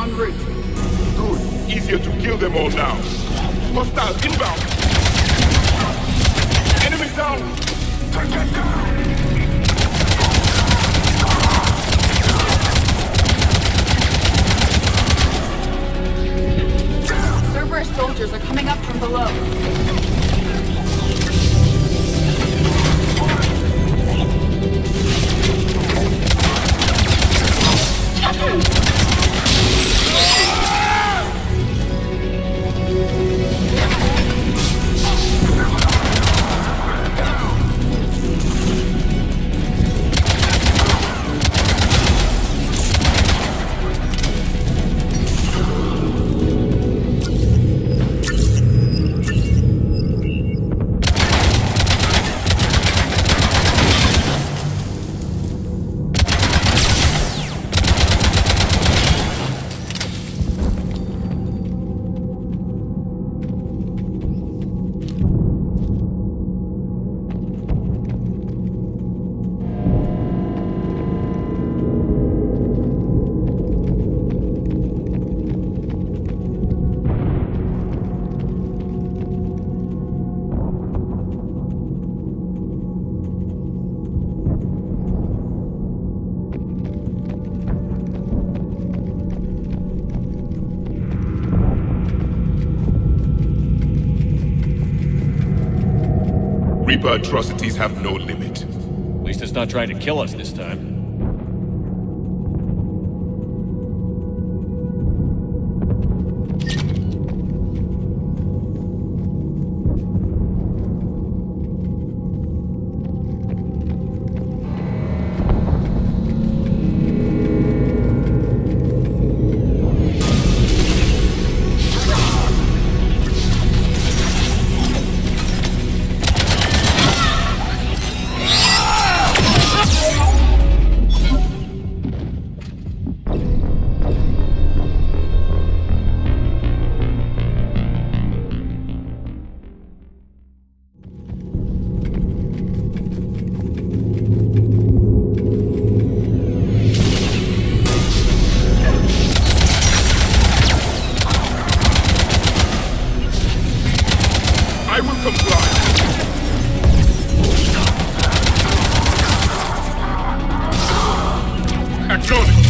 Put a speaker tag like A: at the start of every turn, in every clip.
A: en route.
B: Good. Easier to kill them all now. Hostile inbound. Enemy down.
A: Cerberus soldiers are coming up from below.
B: Reaper atrocities have no limit.
C: At least it's not trying to kill us this time.
B: I will comply. Acknowledge.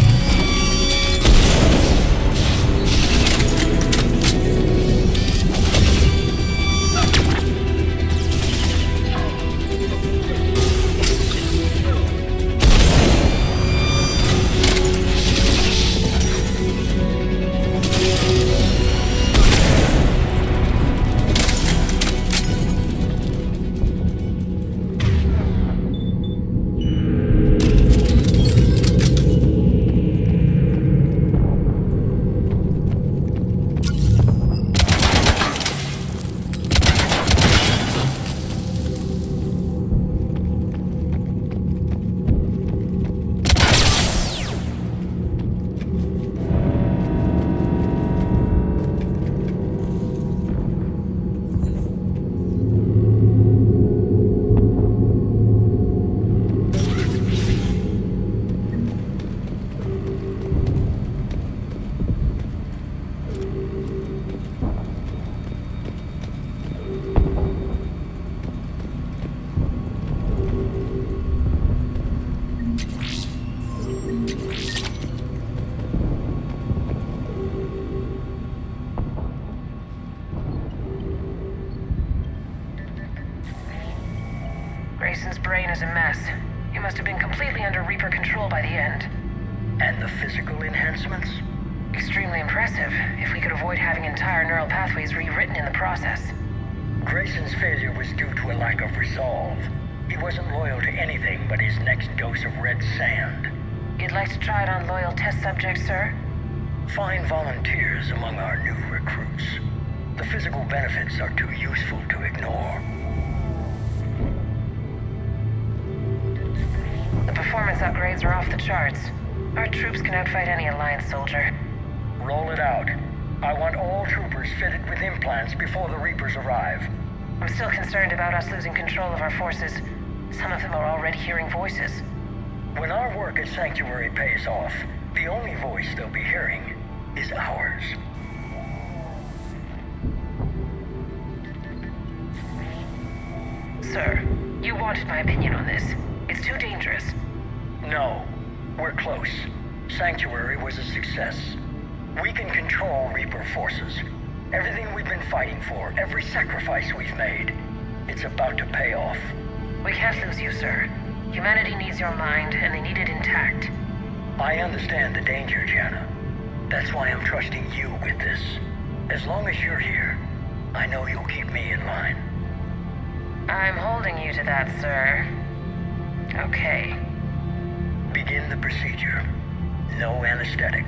D: Grayson's brain is a mess. He must have been completely under Reaper control by the end.
E: And the physical enhancements?
D: Extremely impressive, if we could avoid having entire neural pathways rewritten in the process.
E: Grayson's failure was due to a lack of resolve. He wasn't loyal to anything but his next dose of red sand.
D: You'd like to try it on loyal test subjects, sir?
E: Find volunteers among our new recruits. The physical benefits are too useful to ignore.
D: The performance upgrades are off the charts. Our troops can outfight any Alliance soldier.
E: Roll it out. I want all troopers fitted with implants before the Reapers arrive.
D: I'm still concerned about us losing control of our forces. Some of them are already hearing voices.
E: When our work at Sanctuary pays off, the only voice they'll be hearing is is ours.
D: Sir, you wanted my opinion on this. It's too dangerous.
E: No, we're close. Sanctuary was a success. We can control Reaper forces. Everything we've been fighting for, every sacrifice we've made, it's about to pay off.
D: We can't lose you, sir. Humanity needs your mind, and they need it intact.
E: I understand the danger, Jana. That's why I'm trusting you with this. As long as you're here, I know you'll keep me in line.
D: I'm holding you to that, sir. Okay.
E: Begin the procedure. No anesthetic.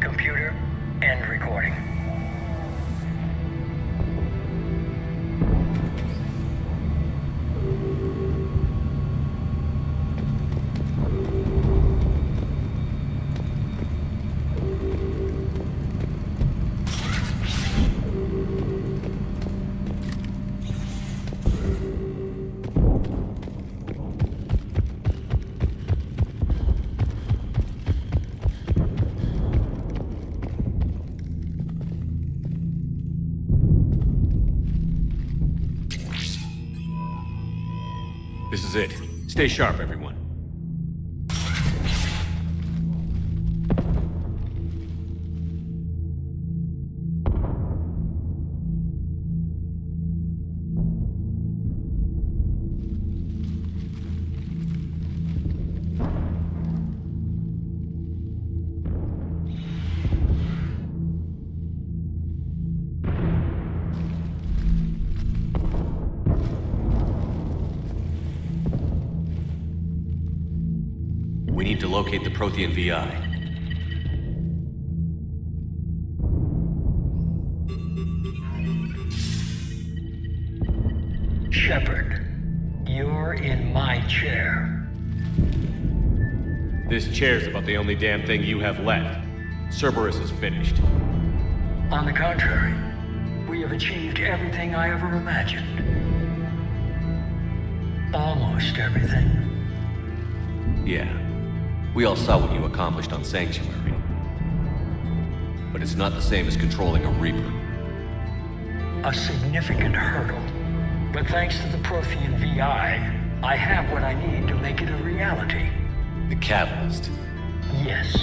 E: Computer, end recording.
C: This is it. Stay sharp, everyone. We need to locate the Prothean VI.
E: Shepard, you're in my chair.
C: This chair's about the only damn thing you have left. Cerberus is finished.
E: On the contrary, we have achieved everything I ever imagined. Almost everything.
C: Yeah. We all saw what you accomplished on Sanctuary. But it's not the same as controlling a Reaper.
E: A significant hurdle. But thanks to the Prothean VI, I have what I need to make it a reality.
C: The Catalyst.
E: Yes.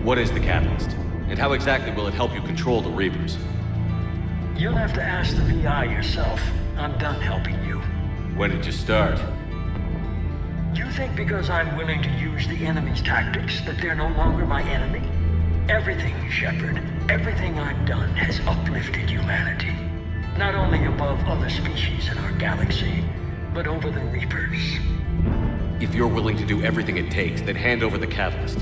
C: What is the Catalyst? And how exactly will it help you control the Reapers?
E: You'll have to ask the VI yourself. I'm done helping you.
C: When did you start?
E: You think because I'm willing to use the enemy's tactics that they're no longer my enemy? Everything, Shepard, everything I've done has uplifted humanity. Not only above other species in our galaxy, but over the Reapers.
C: If you're willing to do everything it takes, then hand over the Catalyst.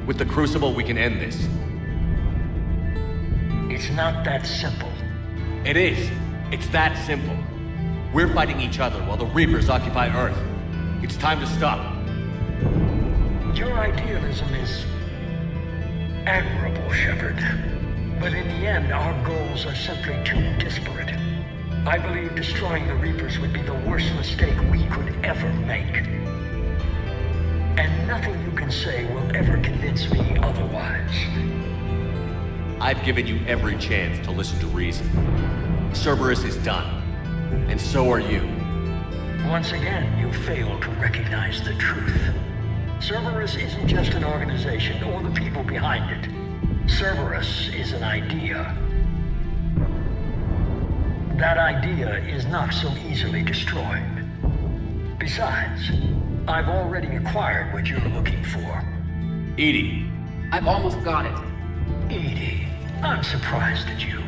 C: With the Crucible, we can end this.
E: It's not that simple.
C: It is. It's that simple. We're fighting each other while the Reapers occupy Earth. It's time to stop.
E: Your idealism is admirable, Shepard. But in the end, our goals are simply too disparate. I believe destroying the Reapers would be the worst mistake we could ever make. And nothing you can say will ever convince me otherwise.
C: I've given you every chance to listen to reason. Cerberus is done. And so are you.
E: Once again, you fail to recognize the truth. Cerberus isn't just an organization or the people behind it. Cerberus is an idea. That idea is not so easily destroyed. Besides, I've already acquired what you're looking for.
C: Edie.
A: I've almost got it.
E: Edie, I'm surprised at you.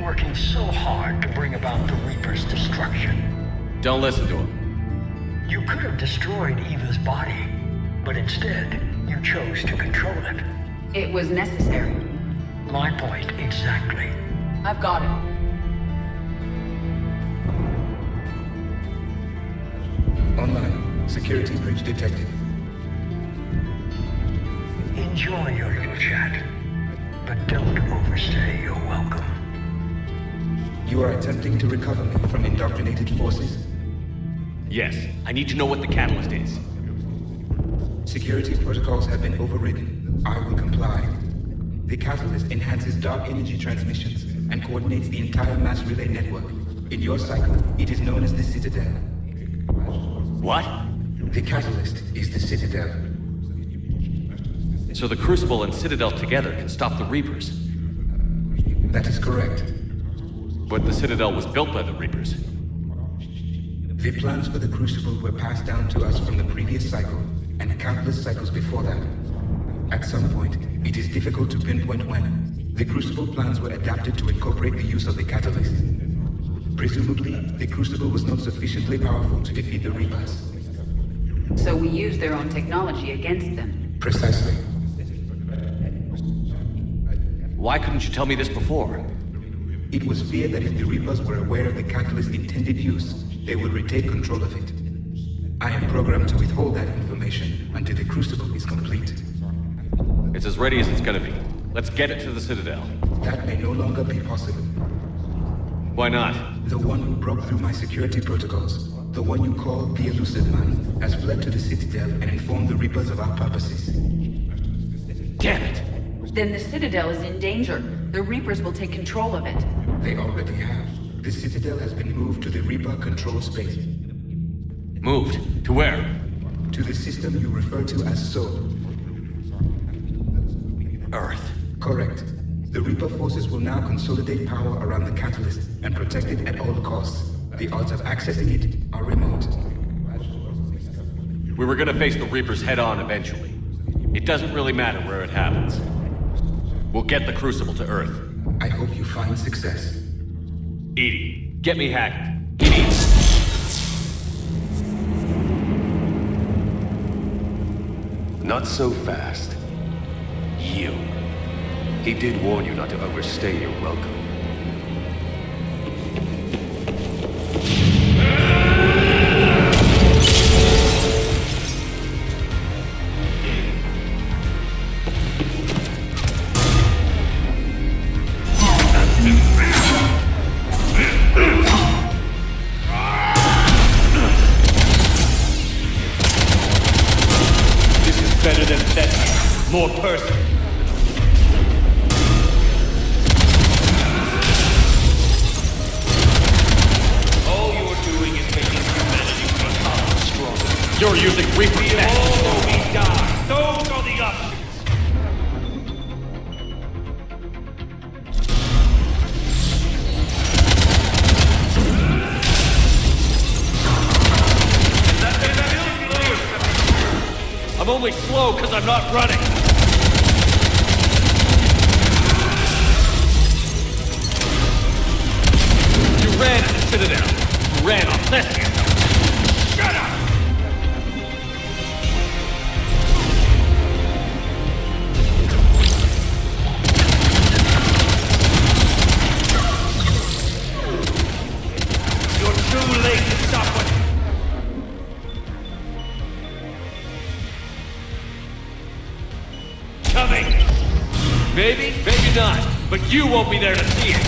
E: Working so hard to bring about the Reaper's destruction.
C: Don't listen to him.
E: You could have destroyed Eva's body, but instead, you chose to control it.
A: It was necessary.
E: My point exactly.
A: I've got it.
F: Online. Security breach detected.
E: Enjoy your little chat, but don't overstay your welcome.
F: You are attempting to recover me from indoctrinated forces?
C: Yes. I need to know what the Catalyst is.
F: Security protocols have been overridden. I will comply. The catalyst enhances dark energy transmissions and coordinates the entire mass relay network. In your cycle, it is known as the Citadel.
C: What?
F: The catalyst is the Citadel.
C: So the Crucible and Citadel together can stop the Reapers.
F: That is correct.
C: But the Citadel was built by the Reapers.
F: The plans for the Crucible were passed down to us from the previous cycle, and countless cycles before that. At some point, it is difficult to pinpoint when, the Crucible plans were adapted to incorporate the use of the catalyst. Presumably, the Crucible was not sufficiently powerful to defeat the Reapers.
A: So we use their own technology against them.
F: Precisely.
C: Why couldn't you tell me this before?
F: It was feared that if the Reapers were aware of the catalyst's intended use, they would retake control of it. I am programmed to withhold that information until the Crucible is complete.
C: It's as ready as it's gonna be. Let's get it to the Citadel.
F: That may no longer be possible.
C: Why not?
F: The one who broke through my security protocols, the one you call the Elusive Man, has fled to the Citadel and informed the Reapers of our purposes.
C: Damn it!
A: Then the Citadel is in danger. The Reapers will take control of it.
F: They already have. The Citadel has been moved to the Reaper control space.
C: Moved? To where?
F: To the system you refer to as Soul.
C: Earth.
F: Correct. The Reaper forces will now consolidate power around the catalyst and protect it at all costs. The odds of accessing it are remote.
C: We were gonna face the Reapers head-on eventually. It doesn't really matter where it happens. We'll get the Crucible to Earth.
F: I hope you find success.
C: EDI, get me Hackett. EDI!
G: Not so fast. You. He did warn you not to overstay your welcome.
C: Better than that. More person.
H: All you're doing is making humanity stronger.
C: You're using Reaper tech.
H: Oh, we die. Those are the options.
C: I'm only slow because I'm not running. You ran at the Citadel. You ran on Thespian. Shut up!
H: You're too late to stop what...
C: Coming! Maybe, maybe not. But you won't be there to see it.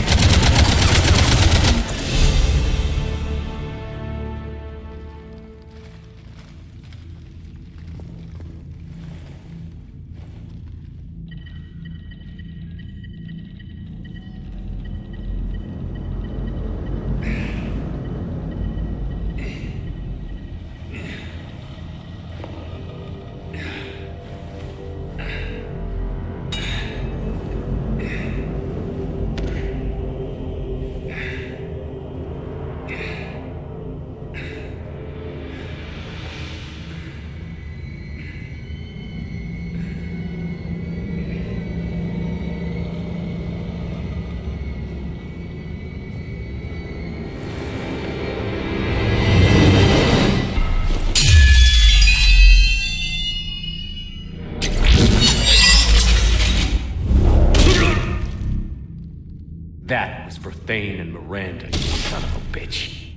C: That was for Thane and Miranda, you son of a bitch.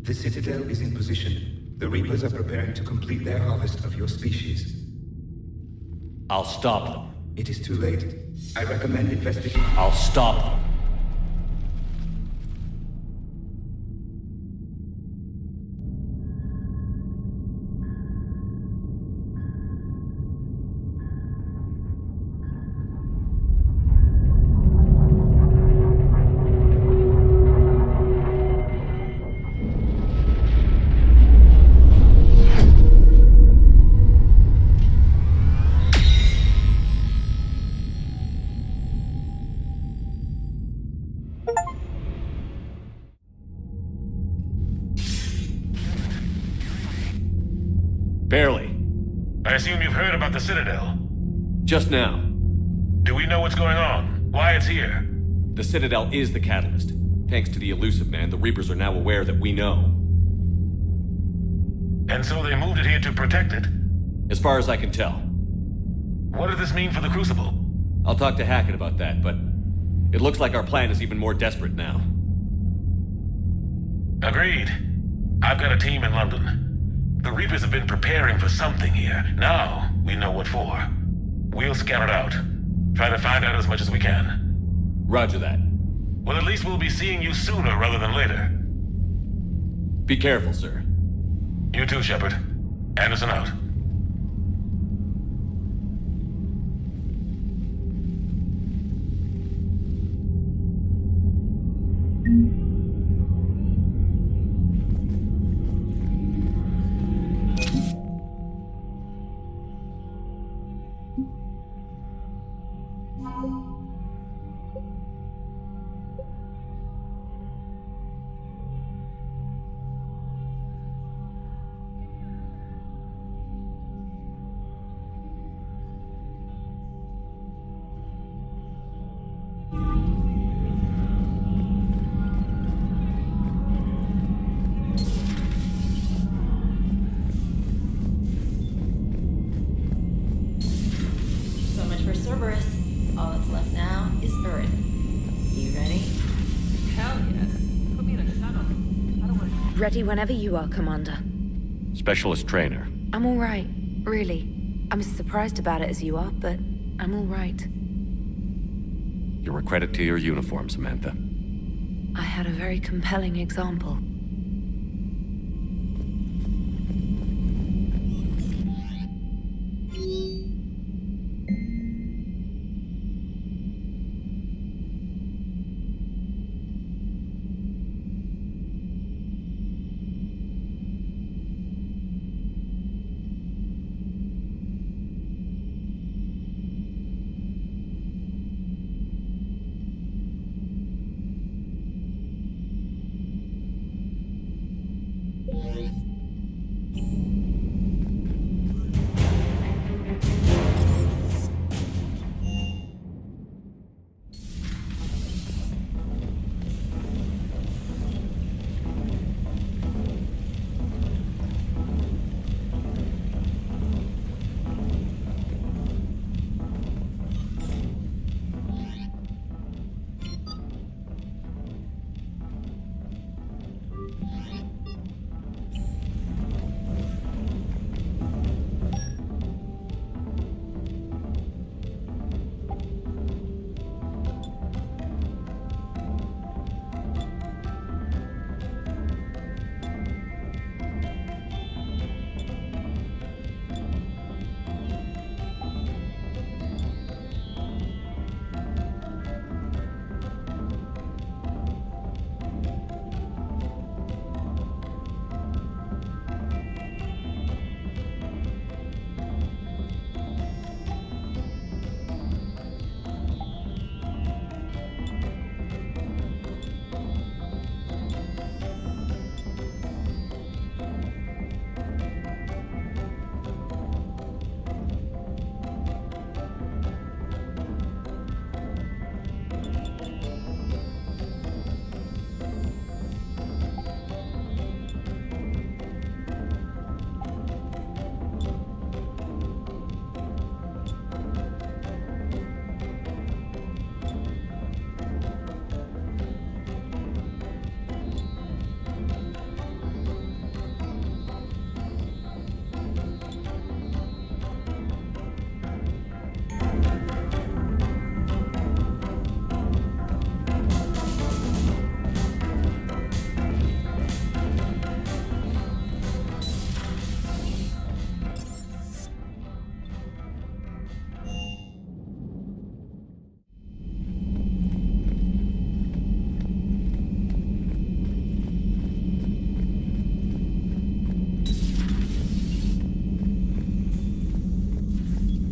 F: The Citadel is in position. The Reapers are preparing to complete their harvest of your species.
C: I'll stop them.
F: It is too late. I recommend investigating.
C: I'll stop them. Barely.
H: I assume you've heard about the Citadel.
C: Just now.
H: Do we know what's going on? Why it's here?
C: The Citadel is the catalyst. Thanks to the Elusive Man, the Reapers are now aware that we know.
H: And so they moved it here to protect it?
C: As far as I can tell.
H: What does this mean for the Crucible?
C: I'll talk to Hackett about that, but it looks like our plan is even more desperate now.
H: Agreed. I've got a team in London. The Reapers have been preparing for something here. Now, we know what for. We'll scout it out. Try to find out as much as we can.
C: Roger that.
H: Well, at least we'll be seeing you sooner rather than later.
C: Be careful, sir.
H: You too, Shepard. Anderson out.
I: So much for Cerberus. All that's left now is Earth. You ready?
A: Hell yeah. Put me in a shuttle. I don't want to...
J: Ready whenever you are, Commander.
C: Specialist trainer.
J: I'm all right, really. I'm as surprised about it as you are, but I'm all right.
C: You're a credit to your uniform, Samantha.
J: I had a very compelling example.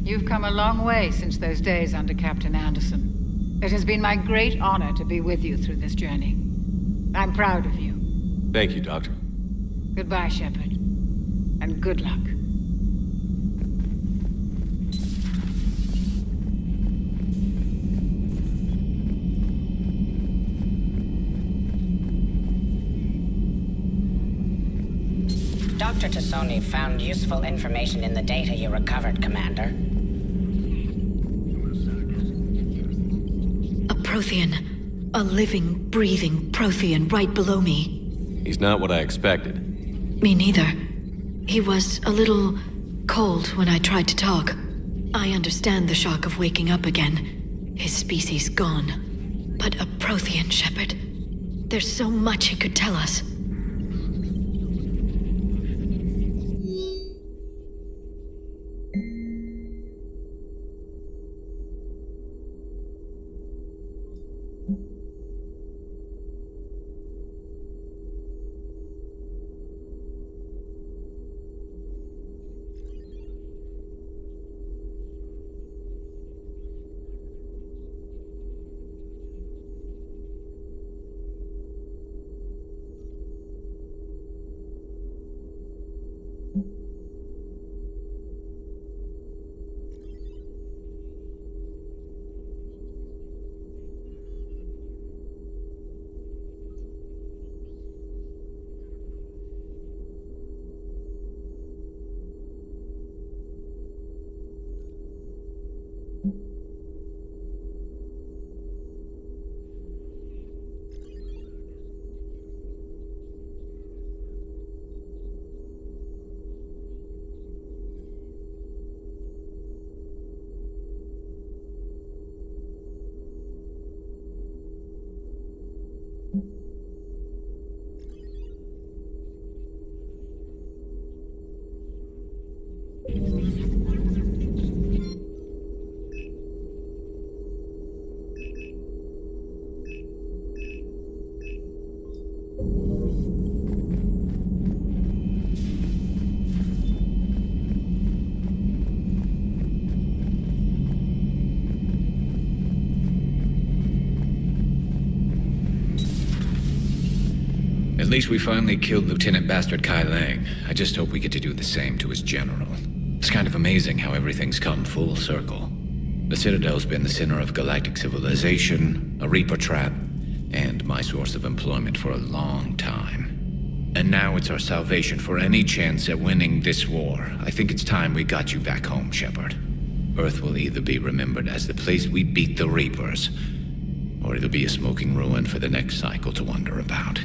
K: You've come a long way since those days under Captain Anderson. It has been my great honor to be with you through this journey. I'm proud of you.
C: Thank you, Doctor.
K: Goodbye, Shepard. And good luck.
L: Dr. Tassoni found useful information in the data you recovered, Commander.
M: A Prothean. A living, breathing Prothean right below me.
C: He's not what I expected.
M: Me neither. He was a little cold when I tried to talk. I understand the shock of waking up again. His species gone. But a Prothean, Shepard. There's so much he could tell us.
N: At least we finally killed Lieutenant Bastard Kai Lang. I just hope we get to do the same to his general. It's kind of amazing how everything's come full circle. The Citadel's been the center of galactic civilization, a Reaper trap, and my source of employment for a long time. And now it's our salvation for any chance at winning this war. I think it's time we got you back home, Shepard. Earth will either be remembered as the place we beat the Reapers, or it'll be a smoking ruin for the next cycle to wonder about.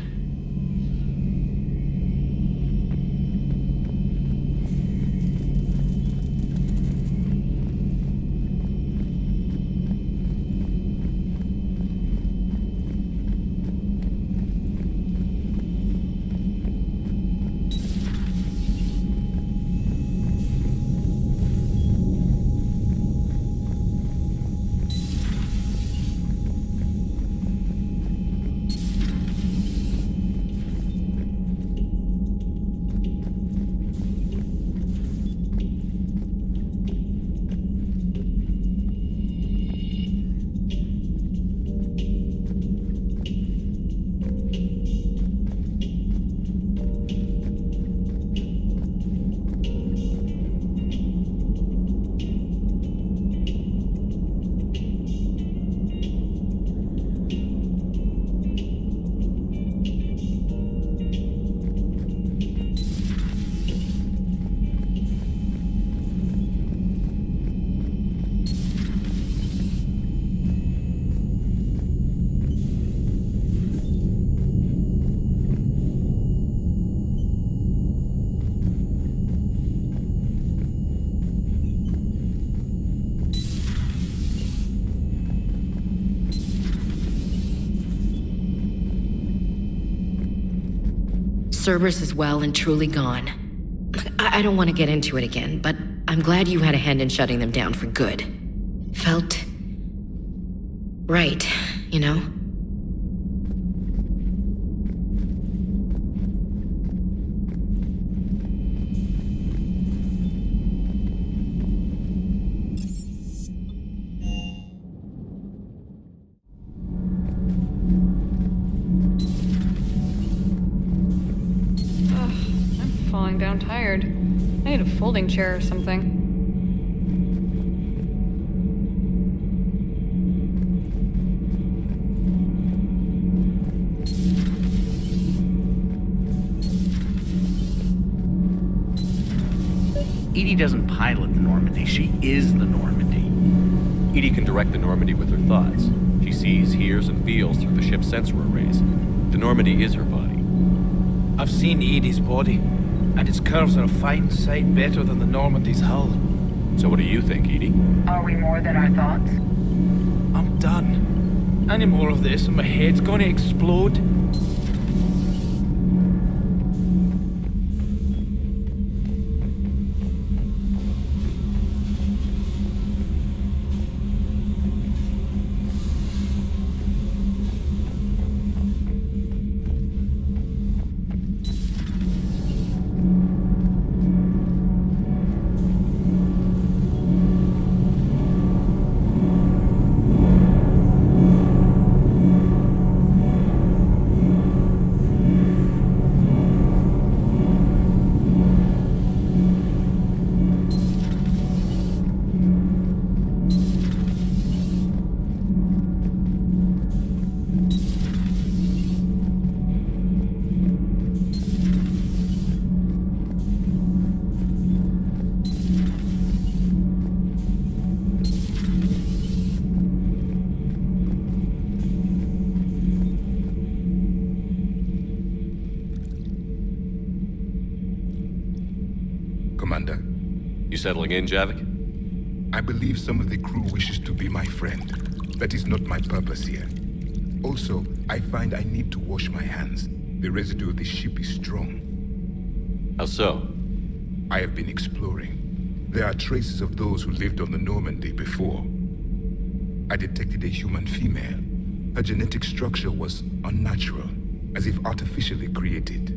O: Cerberus is well and truly gone. I don't want to get into it again, but I'm glad you had a hand in shutting them down for good. Felt right, you know?
P: Down tired. I need a folding chair or something.
Q: Edie doesn't pilot the Normandy, she is the Normandy.
C: Edie can direct the Normandy with her thoughts. She sees, hears, and feels through the ship's sensor arrays. The Normandy is her body.
Q: I've seen Edie's body, and its curves are a fine sight better than the Normandy's hull.
C: So what do you think, Edie?
D: Are we more than our thoughts?
Q: I'm done. Any more of this and my head's gonna explode.
F: Commander.
C: You settling in, Javik?
F: I believe some of the crew wishes to be my friend. That is not my purpose here. Also, I find I need to wash my hands. The residue of the ship is strong.
C: How so?
F: I have been exploring. There are traces of those who lived on the Normandy before. I detected a human female. Her genetic structure was unnatural, as if artificially created.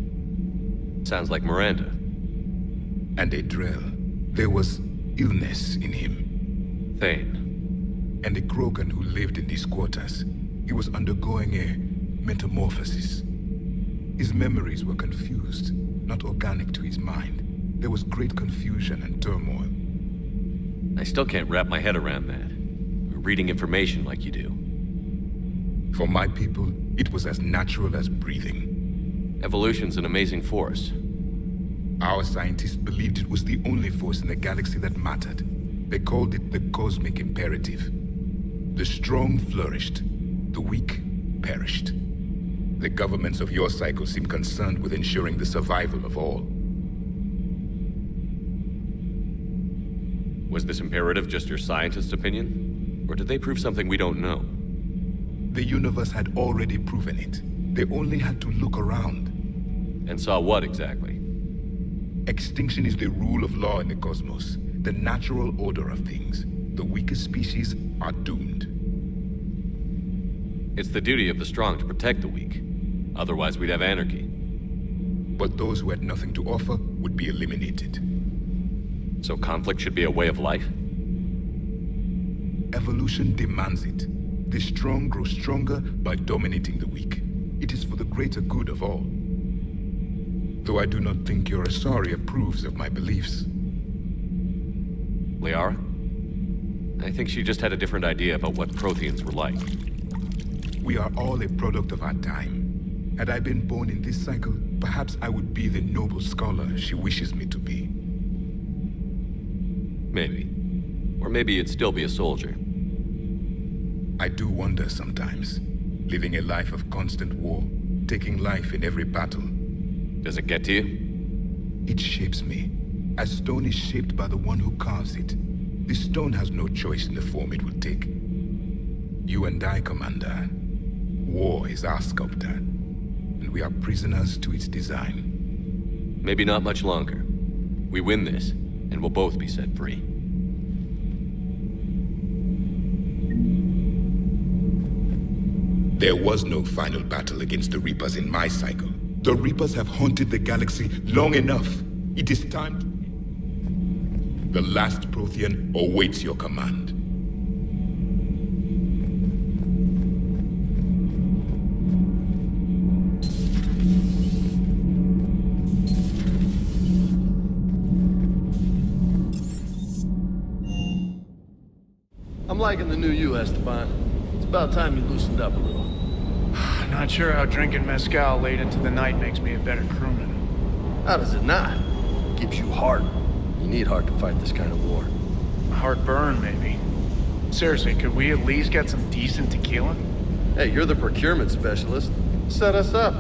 C: Sounds like Miranda.
F: And a Drell. There was illness in him.
C: Thane.
F: And a Krogan who lived in these quarters. He was undergoing a metamorphosis. His memories were confused, not organic to his mind. There was great confusion and turmoil.
C: I still can't wrap my head around that. We're reading information like you do.
F: For my people, it was as natural as breathing.
C: Evolution's an amazing force.
F: Our scientists believed it was the only force in the galaxy that mattered. They called it the cosmic imperative. The strong flourished, the weak perished. The governments of your cycle seem concerned with ensuring the survival of all.
C: Was this imperative just your scientist's opinion? Or did they prove something we don't know?
F: The universe had already proven it. They only had to look around.
C: And saw what exactly?
F: Extinction is the rule of law in the cosmos, the natural order of things. The weakest species are doomed.
C: It's the duty of the strong to protect the weak. Otherwise, we'd have anarchy.
F: But those who had nothing to offer would be eliminated.
C: So conflict should be a way of life?
F: Evolution demands it. The strong grow stronger by dominating the weak. It is for the greater good of all. Though I do not think your Asari approves of my beliefs.
C: Liara? I think she just had a different idea about what Protheans were like.
F: We are all a product of our time. Had I been born in this cycle, perhaps I would be the noble scholar she wishes me to be.
C: Maybe. Or maybe you'd still be a soldier.
F: I do wonder sometimes. Living a life of constant war, taking life in every battle.
C: Does it get to you?
F: It shapes me, as stone is shaped by the one who carves it. This stone has no choice in the form it will take. You and I, Commander. War is our sculptor, and we are prisoners to its design.
C: Maybe not much longer. We win this, and we'll both be set free.
F: There was no final battle against the Reapers in my cycle. The Reapers have haunted the galaxy long enough. It is time to... The last Prothean awaits your command.
R: I'm liking the new you, Esteban. It's about time you loosened up a little.
S: Not sure how drinking mezcal late into the night makes me a better crewman.
R: How does it not? Gives you heart. You need heart to fight this kind of war.
S: Heartburn, maybe. Seriously, could we at least get some decent tequila?
R: Hey, you're the procurement specialist. Set us up.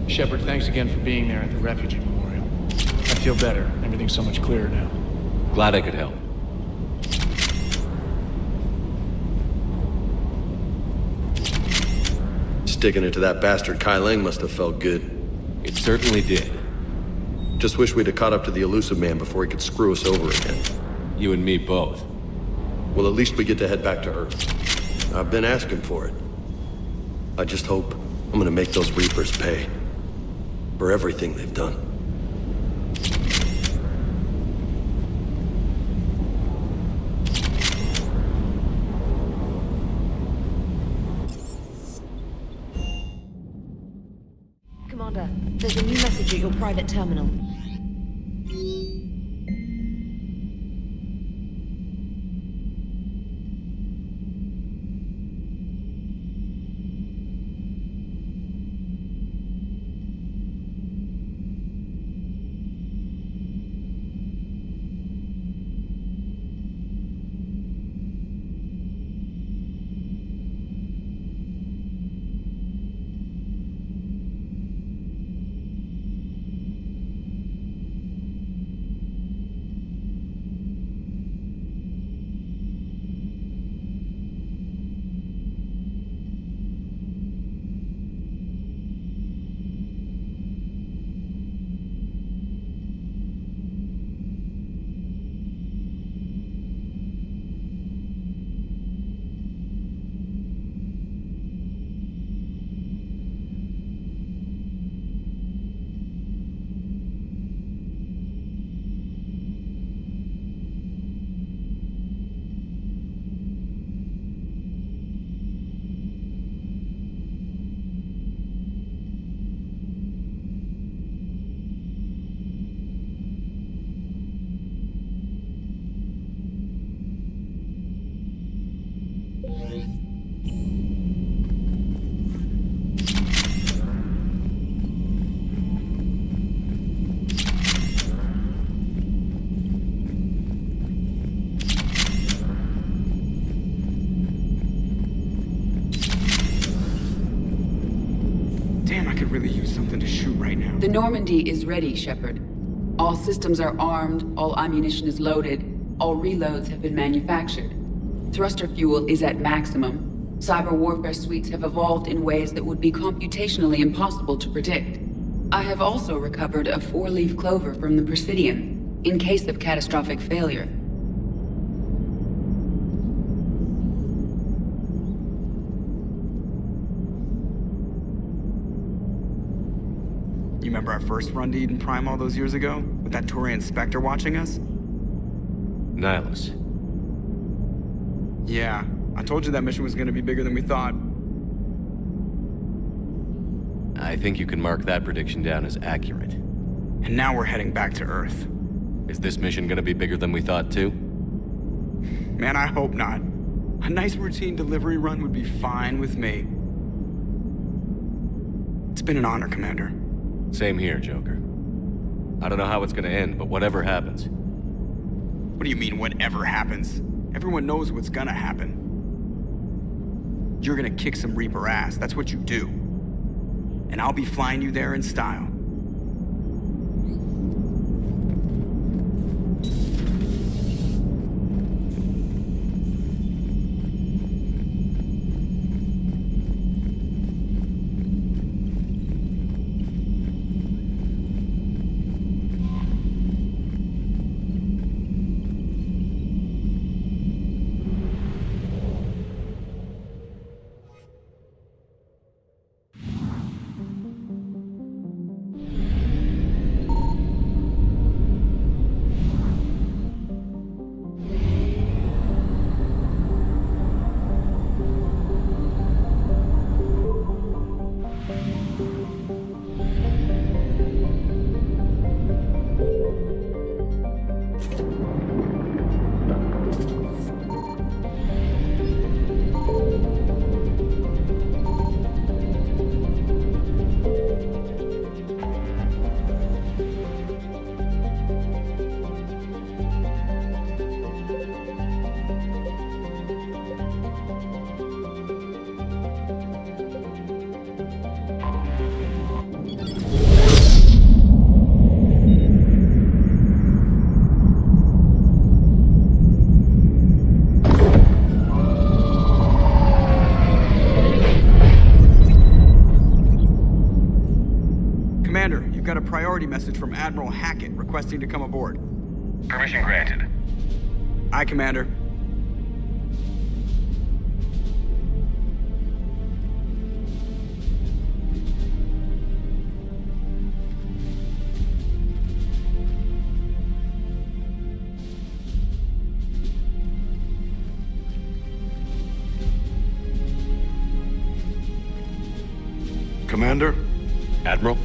S: Shepard, thanks again for being there at the refugee memorial. I feel better. Everything's so much clearer now.
C: Glad I could help.
R: Sticking it to that bastard Kai Lang must have felt good.
C: It certainly did.
R: Just wish we'd have caught up to the elusive man before he could screw us over again.
C: You and me both.
R: Well, at least we get to head back to Earth. I've been asking for it. I just hope I'm gonna make those Reapers pay. For everything they've done.
J: Commander, there's a new message at your private terminal.
A: The Normandy is ready, Shepard. All systems are armed, all ammunition is loaded, all reloads have been manufactured. Thruster fuel is at maximum. Cyber warfare suites have evolved in ways that would be computationally impossible to predict. I have also recovered a 4-leaf clover from the Presidium, in case of catastrophic failure.
T: You remember our first run to Eden Prime all those years ago? With that Turian Spectre watching us?
C: Nihilus.
T: Yeah, I told you that mission was gonna be bigger than we thought.
C: I think you can mark that prediction down as accurate.
T: And now we're heading back to Earth.
C: Is this mission gonna be bigger than we thought, too?
T: Man, I hope not. A nice routine delivery run would be fine with me. It's been an honor, Commander.
C: Same here, Joker. I don't know how it's gonna end, but whatever happens.
T: What do you mean, whatever happens? Everyone knows what's gonna happen. You're gonna kick some Reaper ass, that's what you do. And I'll be flying you there in style. Commander, you've got a priority message from Admiral Hackett requesting to come aboard.
H: Permission granted.
T: Aye, Commander.
B: Commander?
C: Admiral?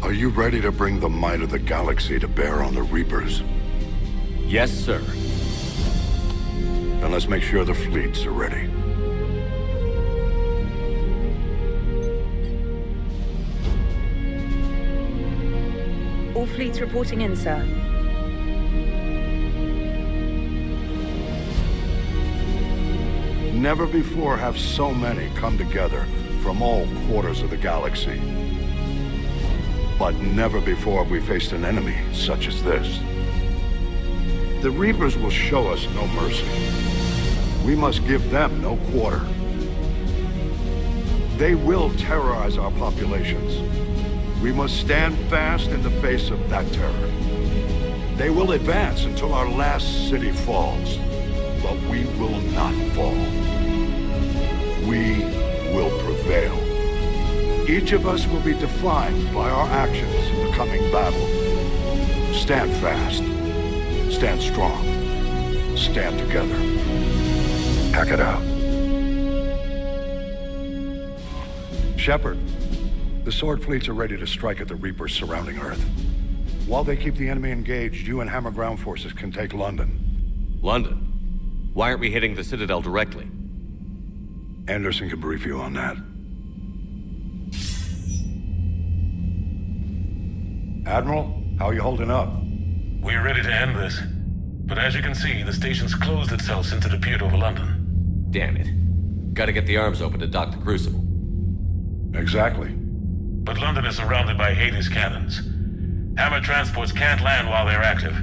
B: Are you ready to bring the might of the galaxy to bear on the Reapers?
C: Yes, sir.
B: Then let's make sure the fleets are ready.
U: All fleets reporting in, sir.
B: Never before have so many come together from all quarters of the galaxy. But never before have we faced an enemy such as this. The Reapers will show us no mercy. We must give them no quarter. They will terrorize our populations. We must stand fast in the face of that terror. They will advance until our last city falls, but we will not fall. We will prevail. Each of us will be defined by our actions in the coming battle. Stand fast. Stand strong. Stand together. Hack it out. Shepard, the Sword fleets are ready to strike at the Reapers surrounding Earth. While they keep the enemy engaged, you and Hammer ground forces can take London.
C: London? Why aren't we hitting the Citadel directly?
B: Anderson can brief you on that. Admiral, how are you holding up?
H: We're ready to end this. But as you can see, the station's closed itself since it appeared over London.
C: Damn it. Gotta get the arms open to dock the Crucible.
B: Exactly.
H: But London is surrounded by Hades cannons. Hammer transports can't land while they're active.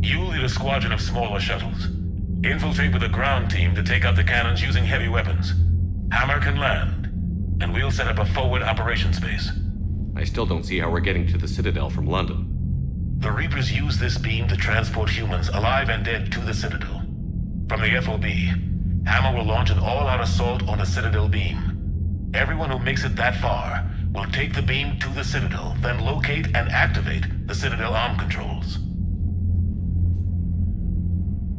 H: You'll lead a squadron of smaller shuttles. Infiltrate with a ground team to take out the cannons using heavy weapons. Hammer can land, and we'll set up a forward operations base.
C: I still don't see how we're getting to the Citadel from London.
H: The Reapers use this beam to transport humans, alive and dead, to the Citadel. From the FOB, Hammer will launch an all-out assault on the Citadel beam. Everyone who makes it that far will take the beam to the Citadel, then locate and activate the Citadel arm controls.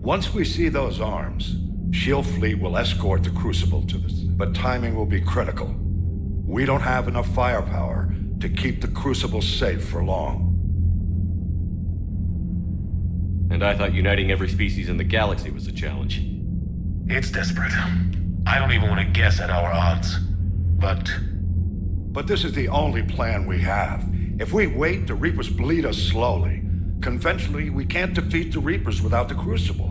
B: Once we see those arms, Shield fleet will escort the Crucible to this, but timing will be critical. We don't have enough firepower to keep the Crucible safe for long.
C: And I thought uniting every species in the galaxy was a challenge.
H: It's desperate. I don't even want to guess at our odds.
B: But this is the only plan we have. If we wait, the Reapers bleed us slowly. Conventionally, we can't defeat the Reapers without the Crucible.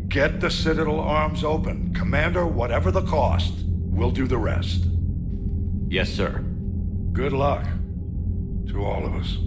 B: Get the Citadel arms open. Commander, whatever the cost, we'll do the rest.
C: Yes, sir.
B: Good luck to all of us.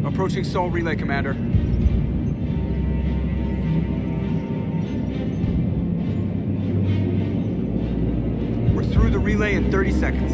T: Approaching Sol Relay, Commander. We're through the relay in 30 seconds.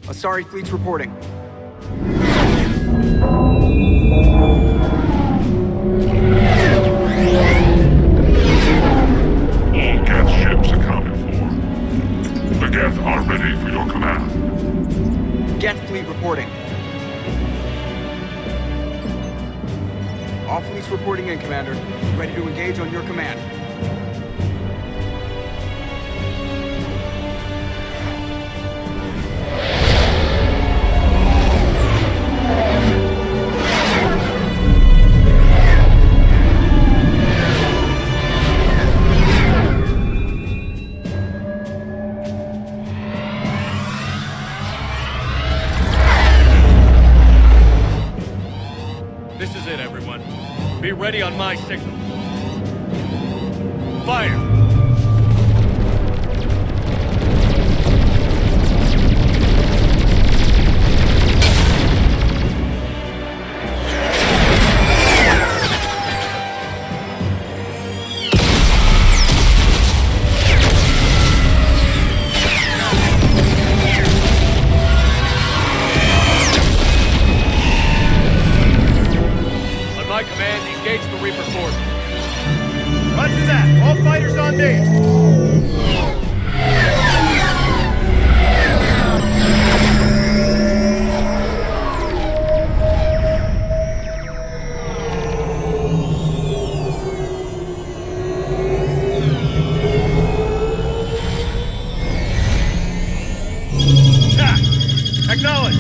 T: Asari fleet's reporting.
E: All Geth ships accounted for. The Geth are ready for your command.
T: Geth fleet reporting. All fleets reporting in, Commander. Ready to engage on your command.
C: my signal. Fire! My command, engage the Reaper force.
G: Roger that. All fighters on base. Acknowledge.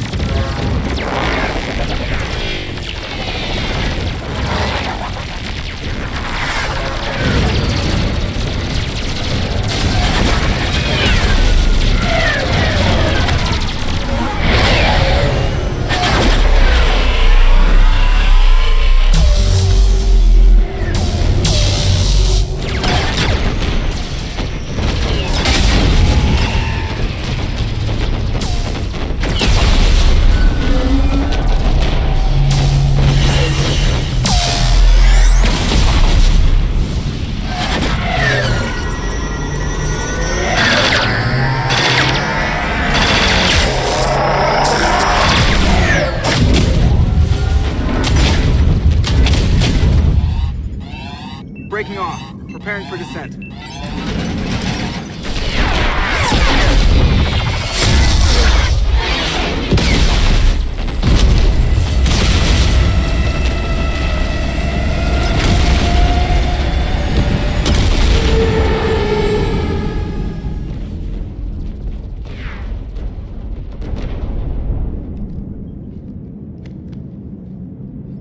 T: Breaking off. Preparing for descent.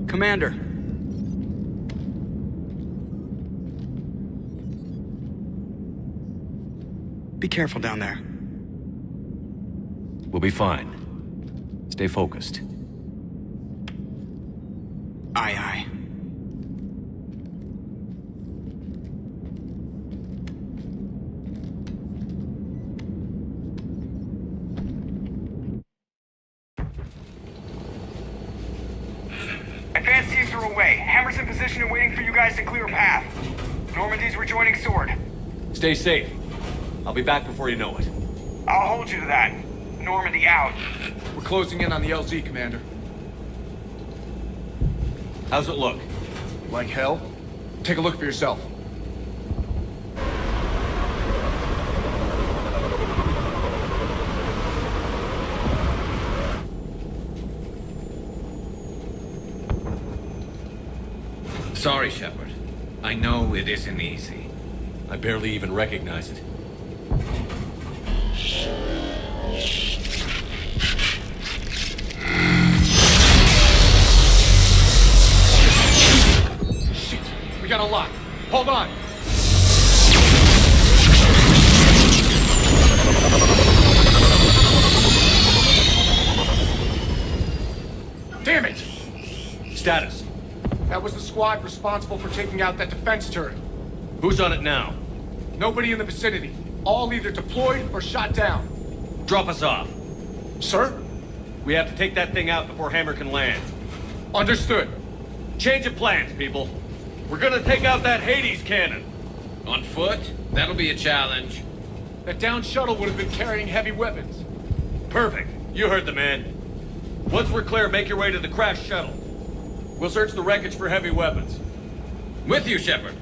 T: Commander. Be careful down there.
C: We'll be fine. Stay focused.
T: Aye, aye.
V: Advanced teams are away. Hammer's in position and waiting for you guys to clear a path. Normandy's rejoining Sword.
C: Stay safe. I'll be back before you know it.
V: I'll hold you to that. Normandy out.
S: We're closing in on the LZ, Commander.
C: How's it look?
S: Like hell? Take a look for yourself.
N: Sorry, Shepard. I know it isn't easy.
C: I barely even recognize it.
S: Shit, we got a lock. Hold on. Damn it!
C: Status.
S: That was the squad responsible for taking out that defense turret.
C: Who's on it now?
S: Nobody in the vicinity. All either deployed or shot down.
C: Drop us off.
S: Sir?
C: We have to take that thing out before Hammer can land.
S: Understood.
C: Change of plans, people. We're gonna take out that Hades cannon.
N: On foot? That'll be a challenge.
S: That downed shuttle would have been carrying heavy weapons.
C: Perfect. You heard the man. Once we're clear, make your way to the crashed shuttle. We'll search the wreckage for heavy weapons.
N: With you, Shepard.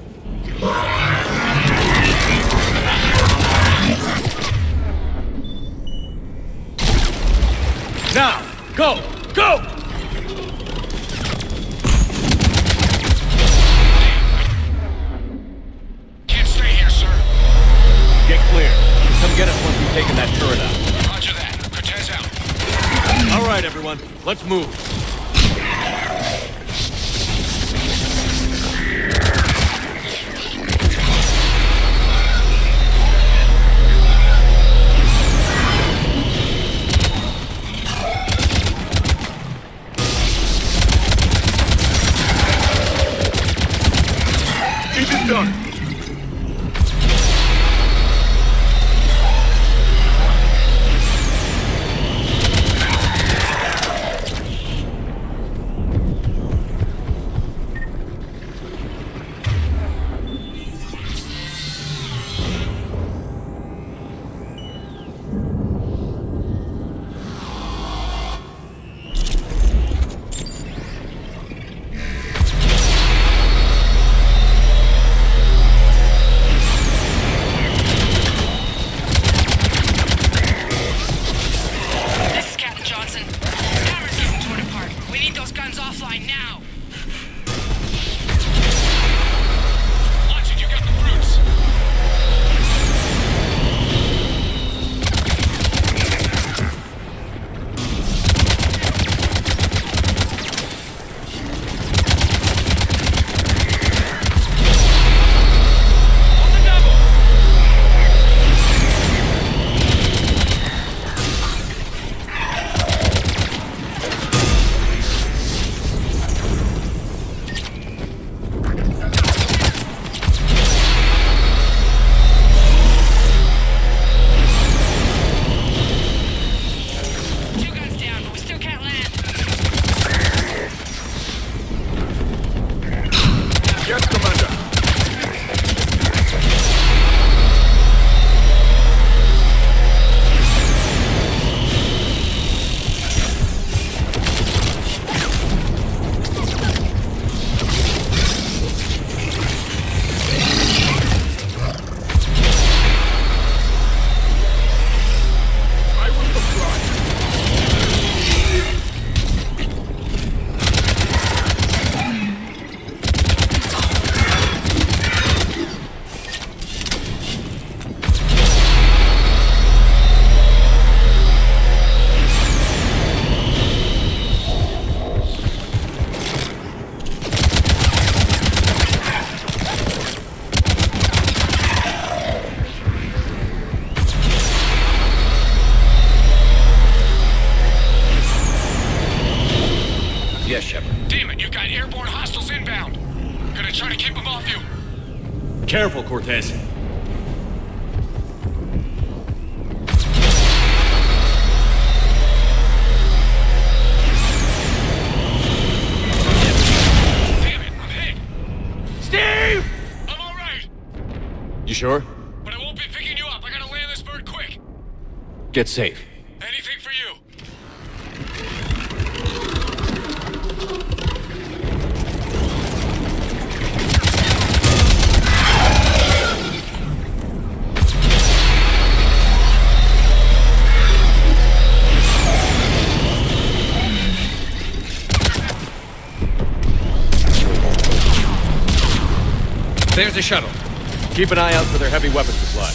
C: Now, go! Go!
E: Can't stay here, sir.
C: Get clear. Come get us once we've taken that turret out.
E: Roger that. Cortez out.
C: All right, everyone. Let's move. Careful, Cortez.
Q: Steve!
C: I'm all right.
I: You sure?
C: But I won't be picking you up. I gotta land this bird quick.
I: Get safe.
C: Anything for you.
I: There's a shuttle. Keep an eye out for their heavy weapon supply.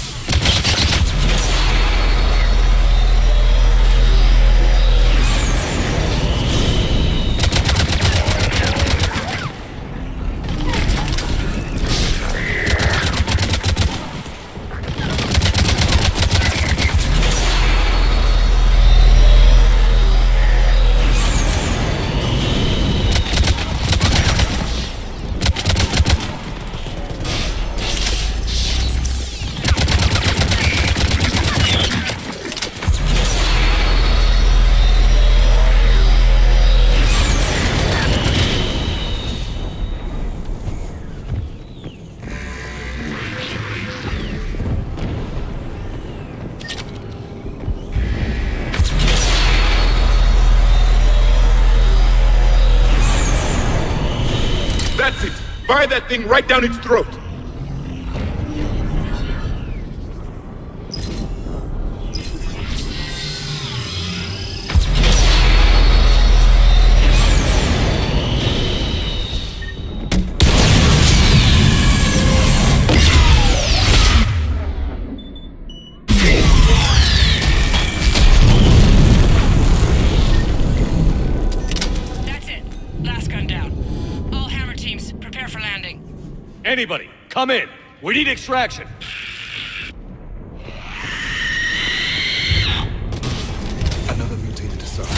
K: That's it! Fire that thing right down its throat!
I: Anybody, come in. We need extraction.
F: Another mutated assault.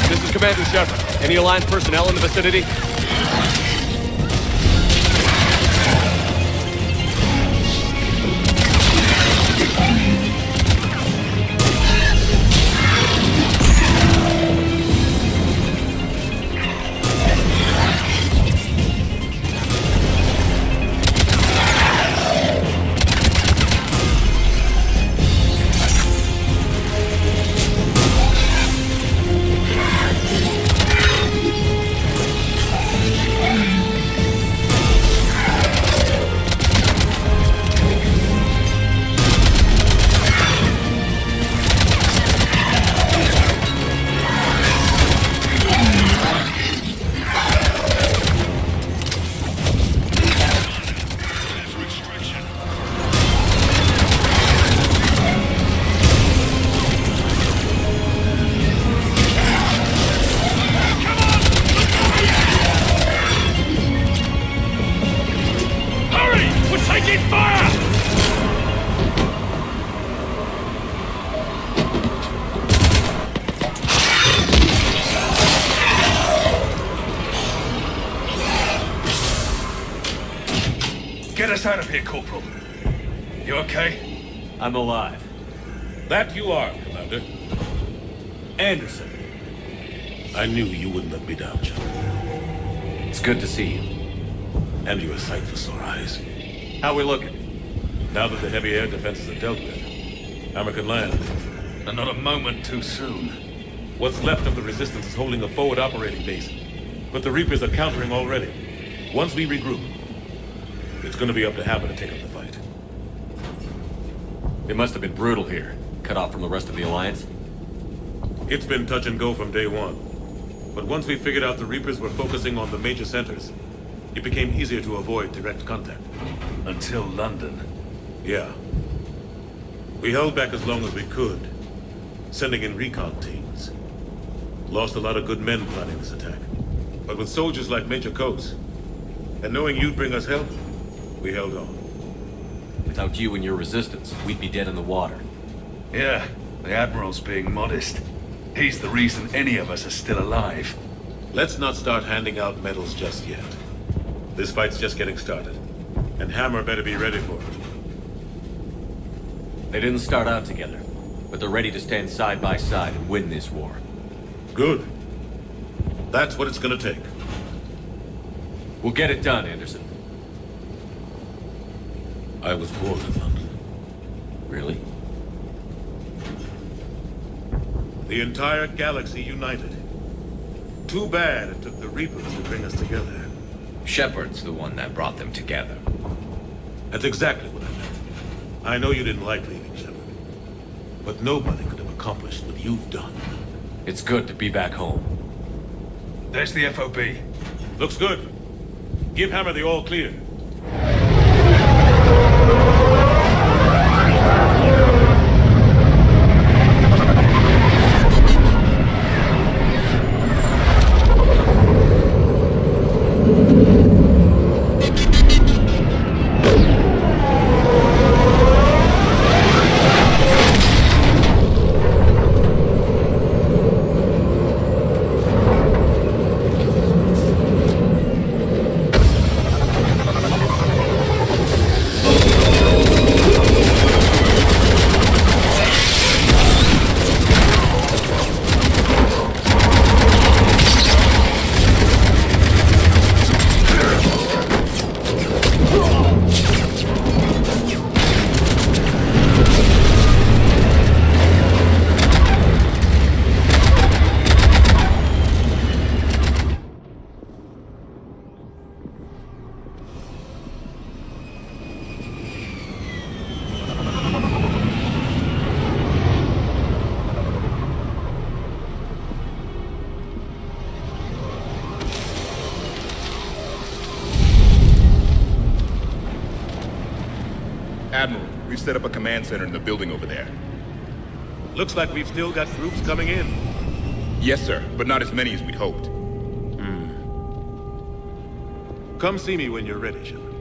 I: This is Commander Shepard. Any Alliance personnel in the vicinity?
H: Get us out of here, Corporal. You okay?
C: I'm alive.
H: That you are, Commander. Anderson. I knew you wouldn't let me down, John.
C: It's good to see you.
H: And you're a sight for sore eyes.
C: How we looking?
H: Now that the heavy air defenses are dealt with, Hammer can land.
C: And not a moment too soon.
H: What's left of the Resistance is holding a forward operating base. But the Reapers are countering already. Once we regroup, it's gonna be up to Hammer to take up the fight.
C: It must have been brutal here. Cut off from the rest of the Alliance.
H: It's been touch and go from day one. But once we figured out the Reapers were focusing on the major centers, it became easier to avoid direct contact.
C: Until London.
H: Yeah. We held back as long as we could, sending in recon teams. Lost a lot of good men planning this attack. But with soldiers like Major Coates, and knowing you'd bring us help, we held on.
C: Without you and your resistance, we'd be dead in the water.
H: Yeah,
L: The Admiral's being modest. He's the reason any of us are still alive.
H: Let's not start handing out medals just yet. This fight's just getting started. And Hammer better be ready for it.
C: They didn't start out together, but they're ready to stand side by side and win this war.
H: Good. That's what it's gonna take.
C: We'll get it done, Anderson.
H: I was born in London.
C: Really?
H: The entire galaxy united. Too bad it took the Reapers to bring us together.
N: Shepard's the one that brought them together.
H: That's exactly what I meant. I know you didn't like leaving, Shepard. But nobody could have accomplished what you've done.
C: It's good to be back home.
L: There's the FOB.
H: Looks good. Give Hammer the all clear.
K: Admiral, we've set up a command center in the building over there.
H: Looks like we've still got groups coming in.
K: Yes, sir, but not as many as we'd hoped.
H: Come see me when you're ready, Shepard.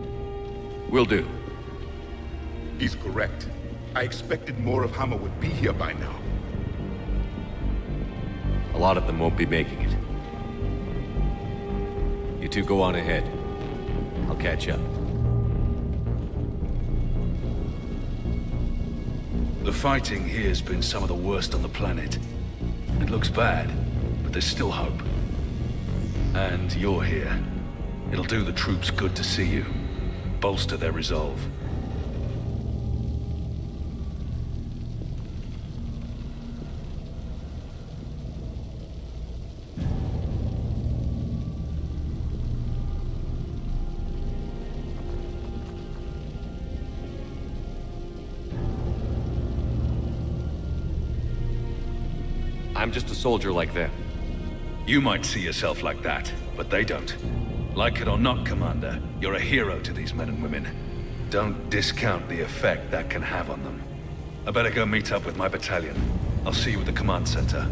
C: Will do.
K: He's correct. I expected more of Hammer would be here by now.
C: A lot of them won't be making it. You two go on ahead. I'll catch up.
L: The fighting here's been some of the worst on the planet. It looks bad, but there's still hope. And you're here. It'll do the troops good to see you. Bolster their resolve.
C: I'm just a soldier like them.
L: You might see yourself like that, but they don't. Like it or not, Commander, you're a hero to these men and women. Don't discount the effect that can have on them. I better go meet up with my battalion. I'll see you at the command center.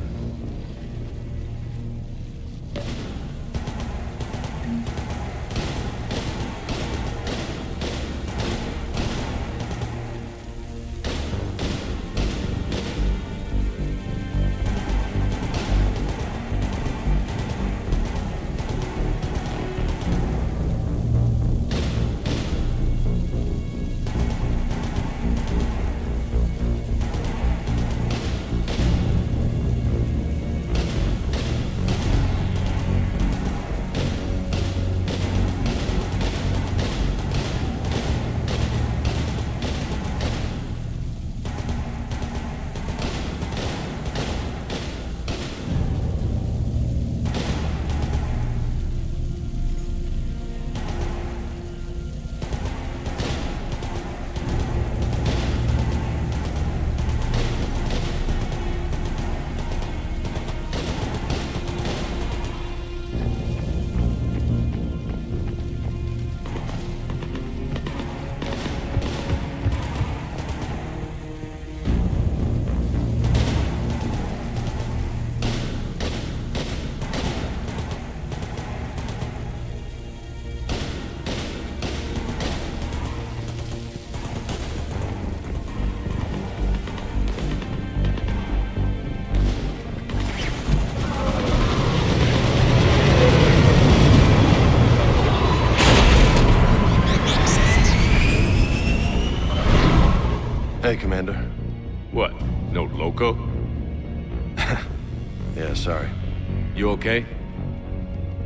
R: Yeah, sorry.
C: You okay?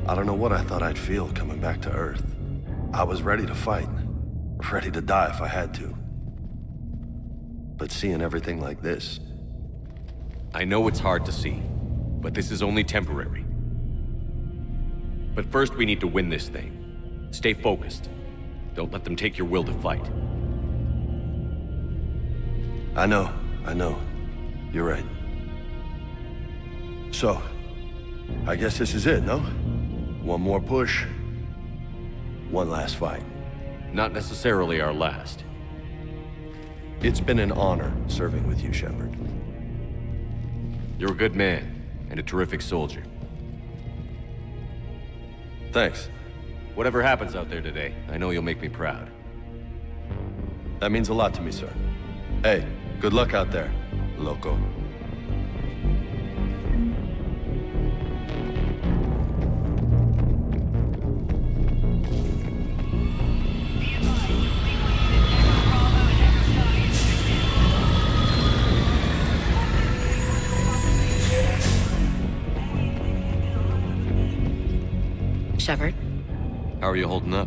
R: I don't know what I thought I'd feel coming back to Earth. I was ready to fight. Ready to die if I had to. But seeing everything like this...
C: I know it's hard to see, but this is only temporary. But first we need to win this thing. Stay focused. Don't let them take your will to fight.
R: I know. You're right. So, I guess this is it, no? One more push. One last fight.
C: Not necessarily our last.
R: It's been an honor serving with you, Shepard.
C: You're a good man, and a terrific soldier.
R: Thanks.
C: Whatever happens out there today, I know you'll make me proud.
R: That means a lot to me, sir. Hey, good luck out there, loco.
M: Shepard?
C: How are you holding up?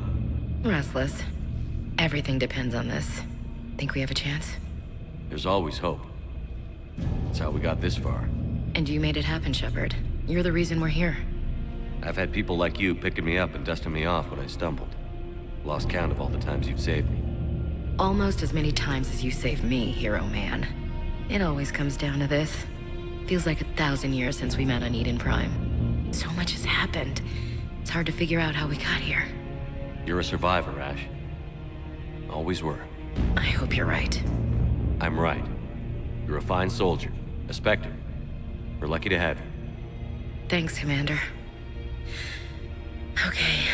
M: Restless. Everything depends on this. Think we have a chance?
C: There's always hope. That's how we got this far.
M: And you made it happen, Shepard. You're the reason we're here.
C: I've had people like you picking me up and dusting me off when I stumbled. Lost count of all the times you've saved me.
M: Almost as many times as you saved me, hero man. It always comes down to this. Feels like 1,000 years since we met on Eden Prime. So much has happened. It's hard to figure out how we got here.
C: You're a survivor, Ash. Always were.
M: I hope you're right.
C: I'm right. You're a fine soldier. A Spectre. We're lucky to have you.
M: Thanks, Commander. Okay.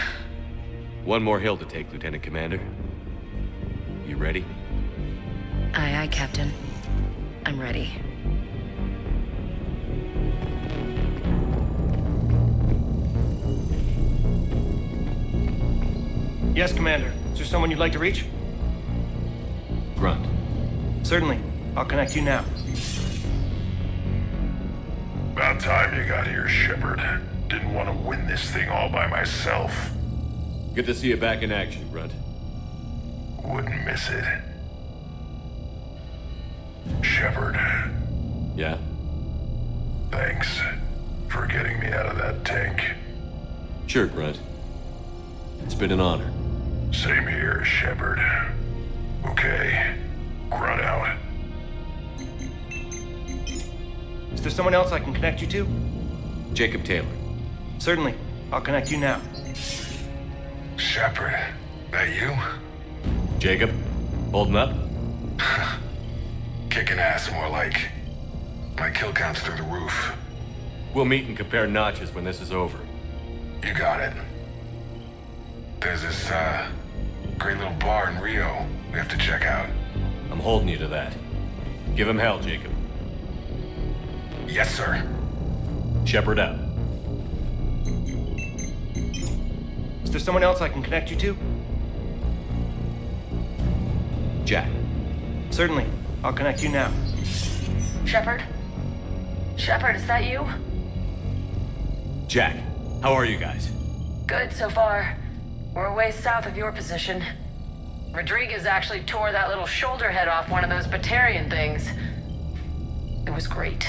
C: One more hill to take, Lieutenant Commander. You ready?
M: Aye, aye, Captain. I'm ready.
G: Yes, Commander. Is there someone you'd like to reach?
C: Grunt.
G: Certainly. I'll connect you now.
E: About time you got here, Shepard. Didn't want to win this thing all by myself.
C: Good to see you back in action, Grunt.
E: Wouldn't miss it. Shepard.
C: Yeah?
E: Thanks for getting me out of that tank.
C: Sure, Grunt. It's been an honor.
E: Same here, Shepard. Okay. Grunt out.
G: Is there someone else I can connect you to?
C: Jacob Taylor.
G: Certainly. I'll connect you now.
E: Shepard, that you?
C: Jacob, holding up?
E: Kicking ass, more like. My kill count's through the roof.
C: We'll meet and compare notches when this is over.
E: You got it. There's this, great little bar in Rio we have to check out.
C: I'm holding you to that. Give him hell, Jacob.
E: Yes, sir.
C: Shepard out.
G: Is there someone else I can connect you to?
C: Jack.
G: Certainly. I'll connect you now.
D: Shepard? Shepard, is that you?
C: Jack, how are you guys?
D: Good so far. We're way south of your position. Rodriguez actually tore that little shoulder head off one of those Batarian things. It was great.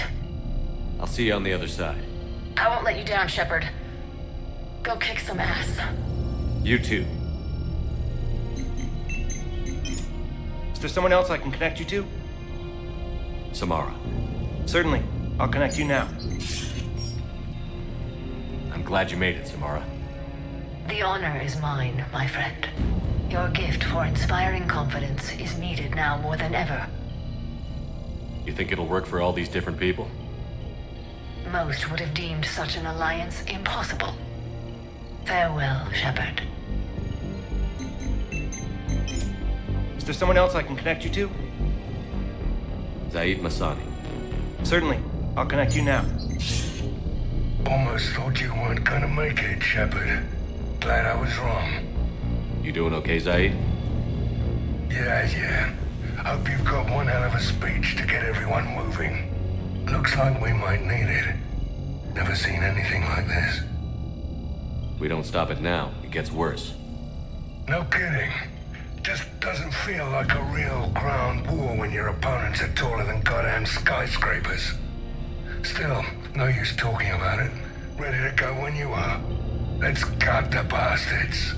C: I'll see you on the other side.
D: I won't let you down, Shepard. Go kick some ass.
C: You too.
G: Is there someone else I can connect you to?
C: Samara.
G: Certainly. I'll connect you now.
C: I'm glad you made it, Samara.
D: The honor is mine, my friend. Your gift for inspiring confidence is needed now more than ever.
C: You think it'll work for all these different people?
D: Most would have deemed such an alliance impossible. Farewell, Shepard.
G: Is there someone else I can connect you to?
C: Zaid Masani.
G: Certainly. I'll connect you now.
E: Almost thought you weren't gonna make it, Shepard. Glad I was wrong.
C: You doing okay, Zaid?
E: Yeah. Hope you've got one hell of a speech to get everyone moving. Looks like we might need it.
O: Never seen anything like this.
C: We don't stop it now, it gets worse.
O: No kidding. Just doesn't feel like a real ground war when your opponents are taller than goddamn skyscrapers. Still, no use talking about it. Ready to go when you are. Let's gut the bastards.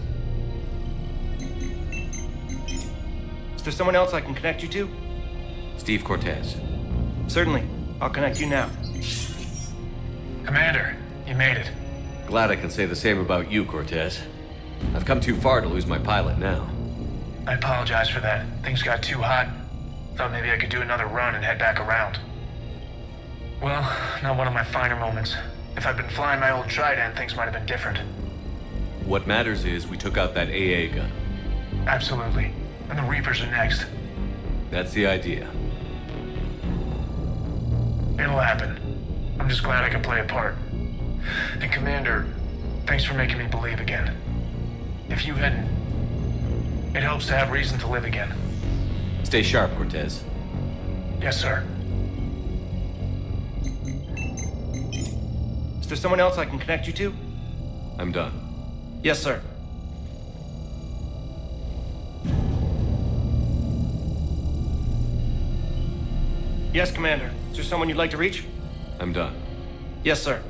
G: Is there someone else I can connect you to?
C: Steve Cortez.
G: Certainly. I'll connect you now.
P: Commander, you made it.
C: Glad I can say the same about you, Cortez. I've come too far to lose my pilot now.
P: I apologize for that. Things got too hot. Thought maybe I could do another run and head back around. Well, not one of my finer moments. If I'd been flying my old Trident, things might have been different.
C: What matters is we took out that AA gun.
P: Absolutely. And the Reapers are next.
C: That's the idea.
P: It'll happen. I'm just glad I could play a part. And Commander, thanks for making me believe again. If you hadn't, it helps to have reason to live again.
C: Stay sharp, Cortez.
P: Yes, sir.
G: Is there someone else I can connect you to?
C: I'm done.
G: Yes, sir. Yes, Commander. Is there someone you'd like to reach?
C: I'm done.
G: Yes, sir.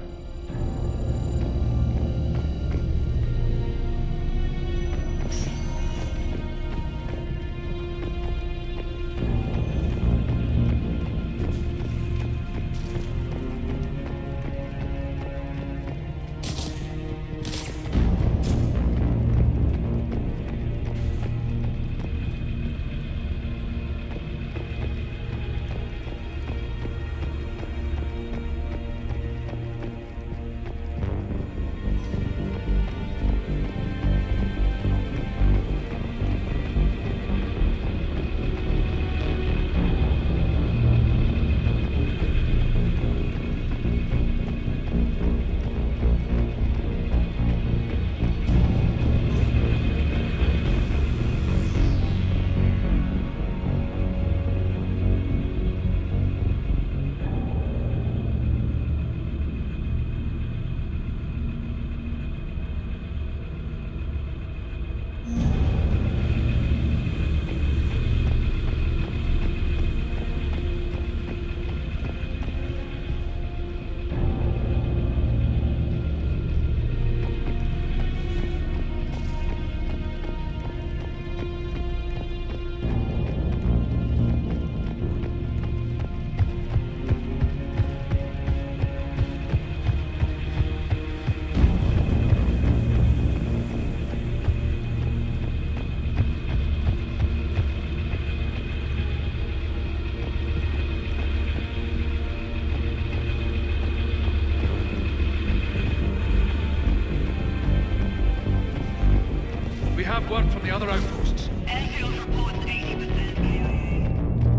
W: We have word from the other outposts.
X: Airfield reports 80% KIA.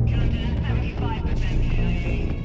X: Counter 75% KIA.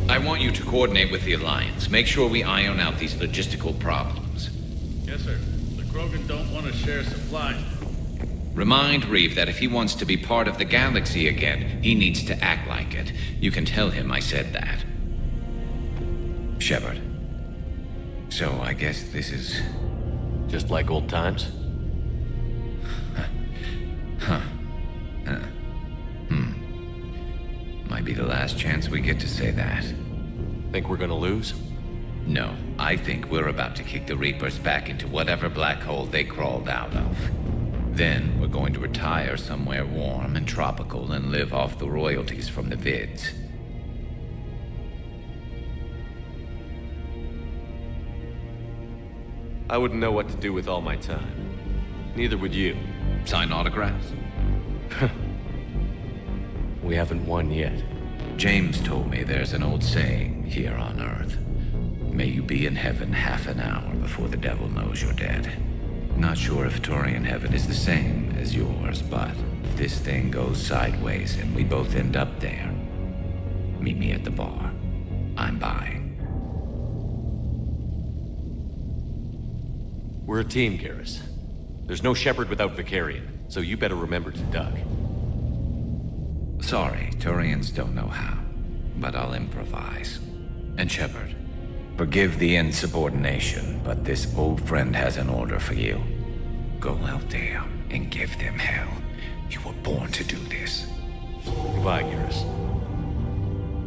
N: I want you to coordinate with the Alliance. Make sure we iron out these logistical problems.
Y: Yes, sir. The Krogan don't want to share supplies.
N: Remind Reeve that if he wants to be part of the galaxy again, he needs to act like it. You can tell him I said that. Shepard. So I guess this is...
C: just like old times?
N: Might be the last chance we get to say that.
C: Think we're gonna lose?
N: No, I think we're about to kick the Reapers back into whatever black hole they crawled out of. Then we're going to retire somewhere warm and tropical and live off the royalties from the vids.
C: I wouldn't know what to do with all my time. Neither would you.
N: Sign autographs?
C: We haven't won yet.
N: James told me there's an old saying here on Earth. May you be in heaven half an hour before the devil knows you're dead. Not sure if Turian heaven is the same as yours, but if this thing goes sideways and we both end up there, meet me at the bar. I'm buying.
C: We're a team, Garrus. There's no Shepard without Vicarion, so you better remember to duck.
N: Sorry, Turians don't know how, but I'll improvise. And Shepard, forgive the insubordination, but this old friend has an order for you. Go out there and give them hell. You were born to do this.
C: Goodbye, Garrus.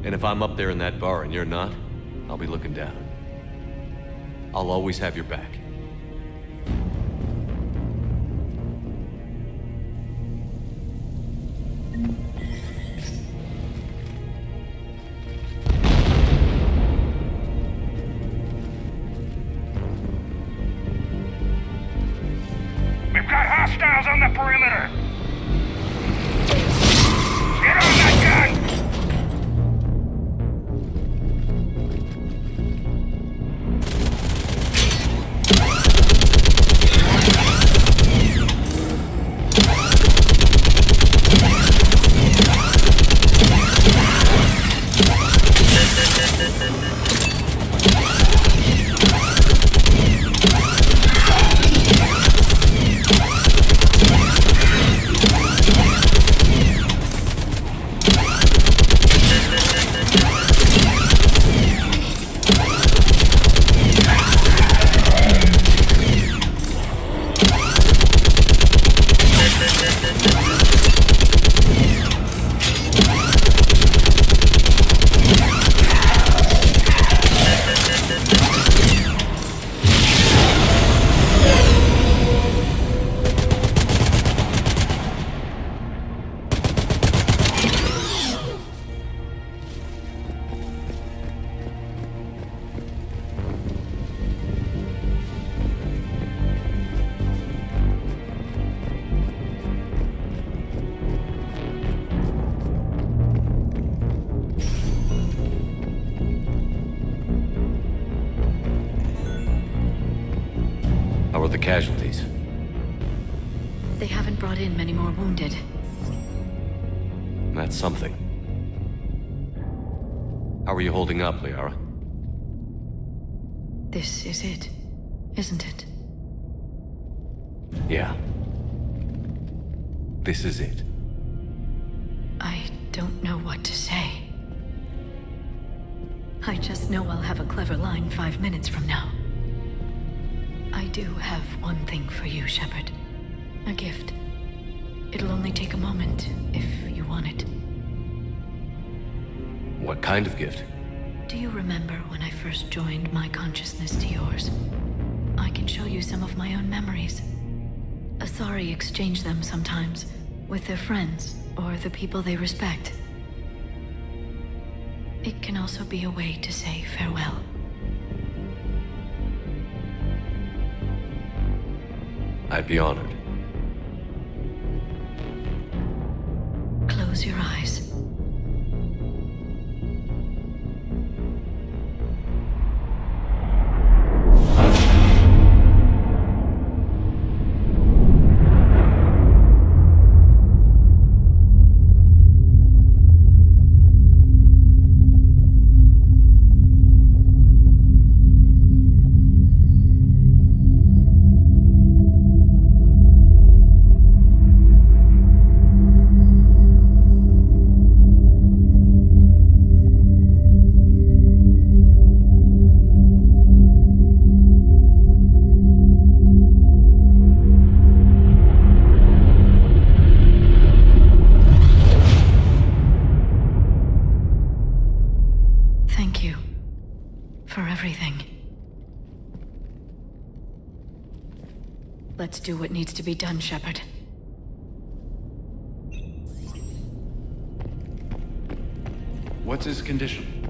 C: And if I'm up there in that bar and you're not, I'll be looking down. I'll always have your back.
V: Hostiles on the perimeter! Get on that gun!
C: How are the casualties?
M: They haven't brought in many more wounded.
C: That's something. How are you holding up, Liara?
M: This is it, isn't it?
C: Yeah. This is it.
M: I don't know what to say. I just know I'll have a clever line 5 minutes from now. I do have one thing for you, Shepard. A gift. It'll only take a moment, if you want it.
C: What kind of gift?
M: Do you remember when I first joined my consciousness to yours? I can show you some of my own memories. Asari exchange them sometimes, with their friends, or the people they respect. It can also be a way to say farewell.
C: I'd be honored.
M: Close your eyes. do what needs to be done, Shepard.
S: What's his condition?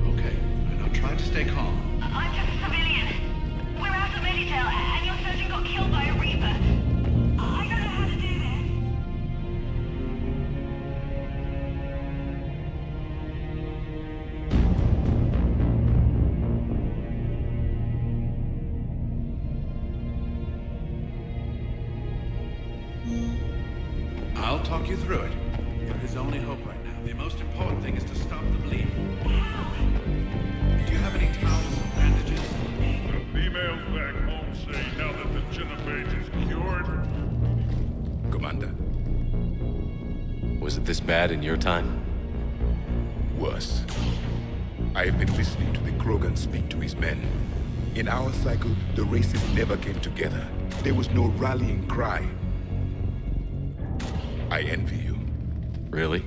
S: Okay, and I'll try to stay calm.
X: I'm just a civilian. We're out of Meditail, and your surgeon got killed by a Reaper. I don't know how to do this.
S: I'll talk you through it. You're his only hope right now. The most important thing is to stop the bleeding. Do you have any towels and bandages?
E: The females back home say now that the Genovese is cured.
K: Commander,
C: Was it this bad in your time?
K: worse. I have been listening to the Krogan speak to his men. In our cycle, the races never came together. There was no rallying cry. I envy you.
C: Really?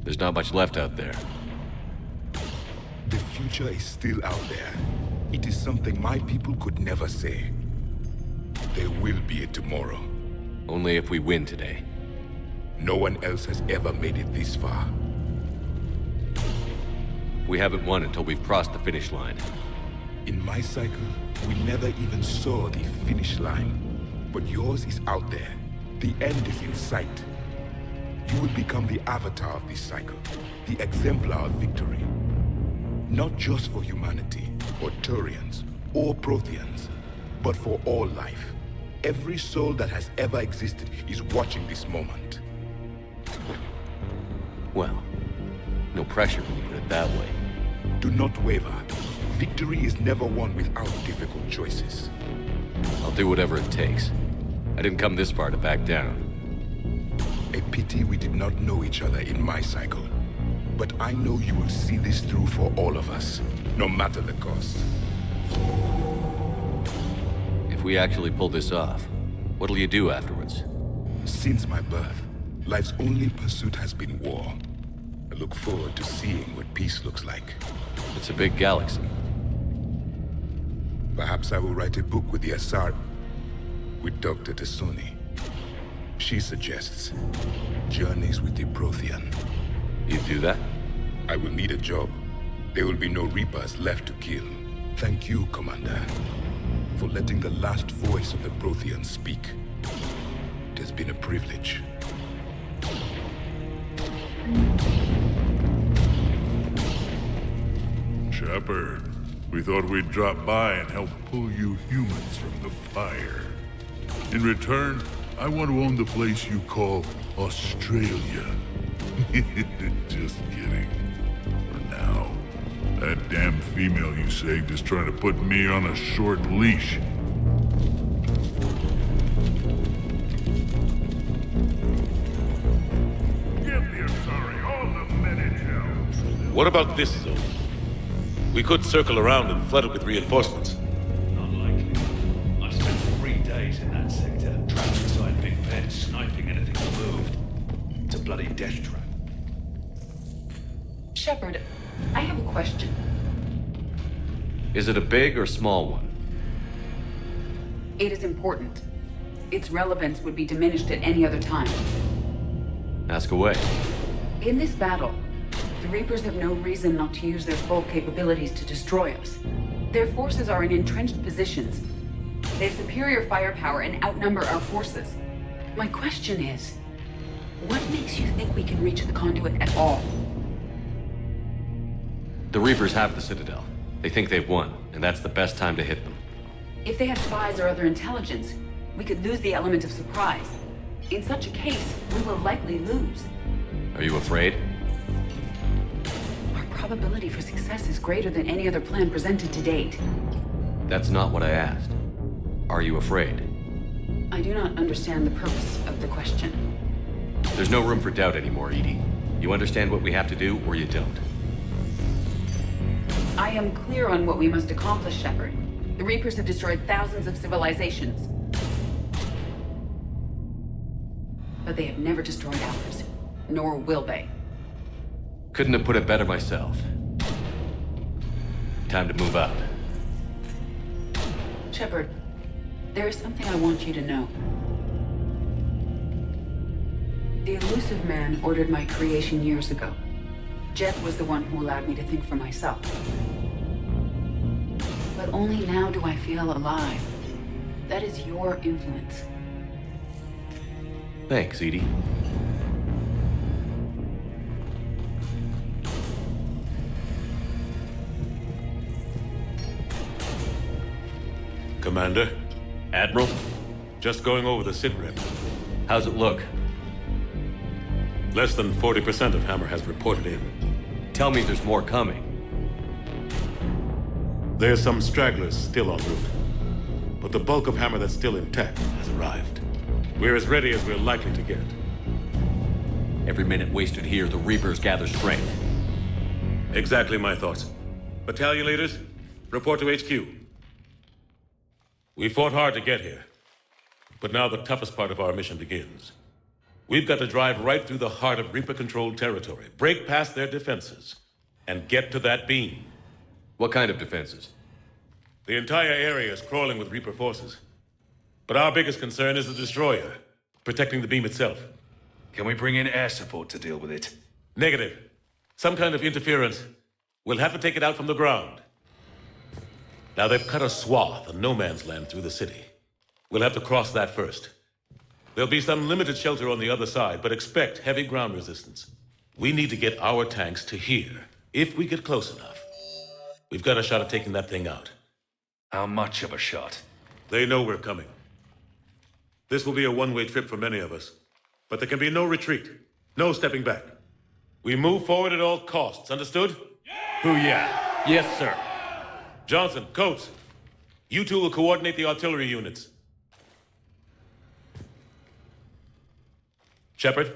C: There's not much left out there.
K: The future is still out there. It is something my people could never say. There will be a tomorrow.
C: Only if we win today.
K: No one else has ever made it this far.
C: We haven't won until we've crossed the finish line.
K: In my cycle, we never even saw the finish line. But yours is out there. The end is in sight. You will become the avatar of this cycle, the exemplar of victory. Not just for humanity, or Turians, or Protheans, but for all life. Every soul that has ever existed is watching this moment.
C: Well, no pressure when you put it that way.
K: Do not waver. Victory is never won without difficult choices.
C: I'll do whatever it takes. I didn't come this far to back down.
K: A pity we did not know each other in my cycle. But I know you will see this through for all of us, no matter the cost.
C: If we actually pull this off, what'll you do afterwards?
K: Since my birth, life's only pursuit has been war. I look forward to seeing what peace looks like.
C: It's a big galaxy.
K: Perhaps I will write a book with the Asar, with Dr. Tassoni. She suggests journeys with the Prothean.
C: You'd do that?
K: I will need a job. There will be no Reapers left to kill. Thank you, Commander, for letting the last voice of the Prothean speak. It has been a privilege.
E: Shepard, we thought we'd drop by and help pull you humans from the fire. In return, I want to own the place you call Australia. Just kidding. For now. That damn female you saved is trying to put me on a short leash. Give the Asari all the Meditail.
H: What about this zone? We could circle around and flood it with reinforcements.
L: Unlikely. I spent 3 days in that sector, trapped inside Big Ben, sniping anything that moved. It's a bloody death trap.
A: Shepard, I have a question.
C: Is it a big or small one?
A: It is important. Its relevance would be diminished at any other time.
C: Ask away.
A: In this battle, the Reapers have no reason not to use their full capabilities to destroy us. Their forces are in entrenched positions. They have superior firepower and outnumber our forces. My question is, what makes you think we can reach the conduit at all?
C: The Reapers have the Citadel. They think they've won, and that's the best time to hit them.
A: If they have spies or other intelligence, we could lose the element of surprise. In such a case, we will likely lose.
C: Are you afraid?
A: Our probability for success is greater than any other plan presented to date.
C: That's not what I asked. Are you afraid?
A: I do not understand the purpose of the question.
C: There's no room for doubt anymore, Edie. You understand what we have to do, or you don't.
A: I am clear on what we must accomplish, Shepard. The Reapers have destroyed thousands of civilizations. But they have never destroyed ours. Nor will they.
C: Couldn't have put it better myself. Time to move out.
A: Shepard, there is something I want you to know. The elusive man ordered my creation years ago. Jeff was the one who allowed me to think for myself. But only now do I feel alive. That is your influence.
C: Thanks, Edie.
H: Commander?
C: Admiral?
H: Just going over the sitrep.
C: How's it look?
H: Less than 40% of Hammer has reported in.
C: Tell me there's more coming.
H: There's some stragglers still en route. But the bulk of Hammer that's still intact has arrived. We're as ready as we're likely to get.
C: Every minute wasted here, the Reapers gather strength.
H: Exactly my thoughts. Battalion leaders, report to HQ. We fought hard to get here. But now the toughest part of our mission begins. We've got to drive right through the heart of Reaper-controlled territory, break past their defenses, and get to that beam.
C: What kind of defenses?
H: The entire area is crawling with Reaper forces. But our biggest concern is the destroyer, protecting the beam itself.
L: Can we bring in air support to deal with it?
H: Negative. Some kind of interference. We'll have to take it out from the ground. Now they've cut a swath of no man's land through the city. We'll have to cross that first. There'll be some limited shelter on the other side, but expect heavy ground resistance. We need to get our tanks to here, if we get close enough. We've got a shot at taking that thing out.
L: How much of a shot?
H: They know we're coming. This will be a one-way trip for many of us. But there can be no retreat, no stepping back. We move forward at all costs, understood?
C: Booyah. Yes, sir.
H: Johnson, Coates, you two will coordinate the artillery units. Shepard,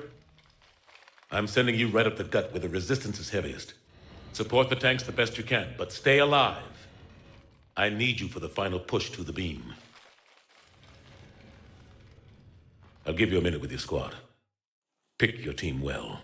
H: I'm sending you right up the gut where the resistance is heaviest. Support the tanks the best you can, but stay alive. I need you for the final push to the beam. I'll give you a minute with your squad. Pick your team well.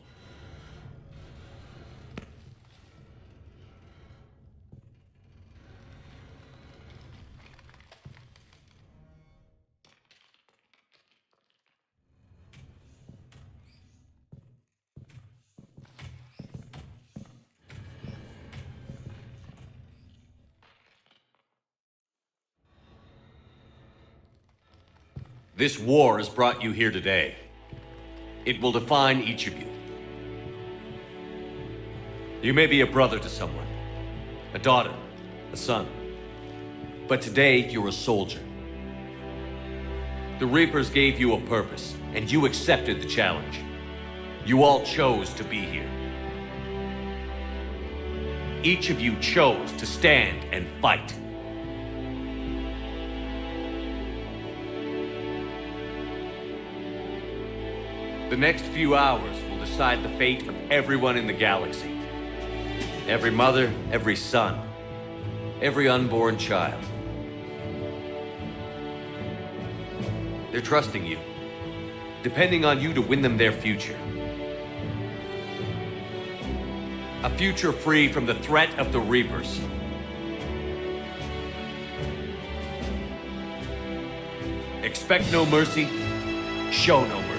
C: This war has brought you here today. It will define each of you. You may be a brother to someone, a daughter, a son. But today, you're a soldier. The Reapers gave you a purpose, and you accepted the challenge. You all chose to be here. Each of you chose to stand and fight. The next few hours will decide the fate of everyone in the galaxy. Every mother, every son, every unborn child. They're trusting you, depending on you to win them their future. A future free from the threat of the Reapers. Expect no mercy, show no mercy.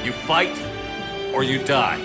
C: You fight, or you die.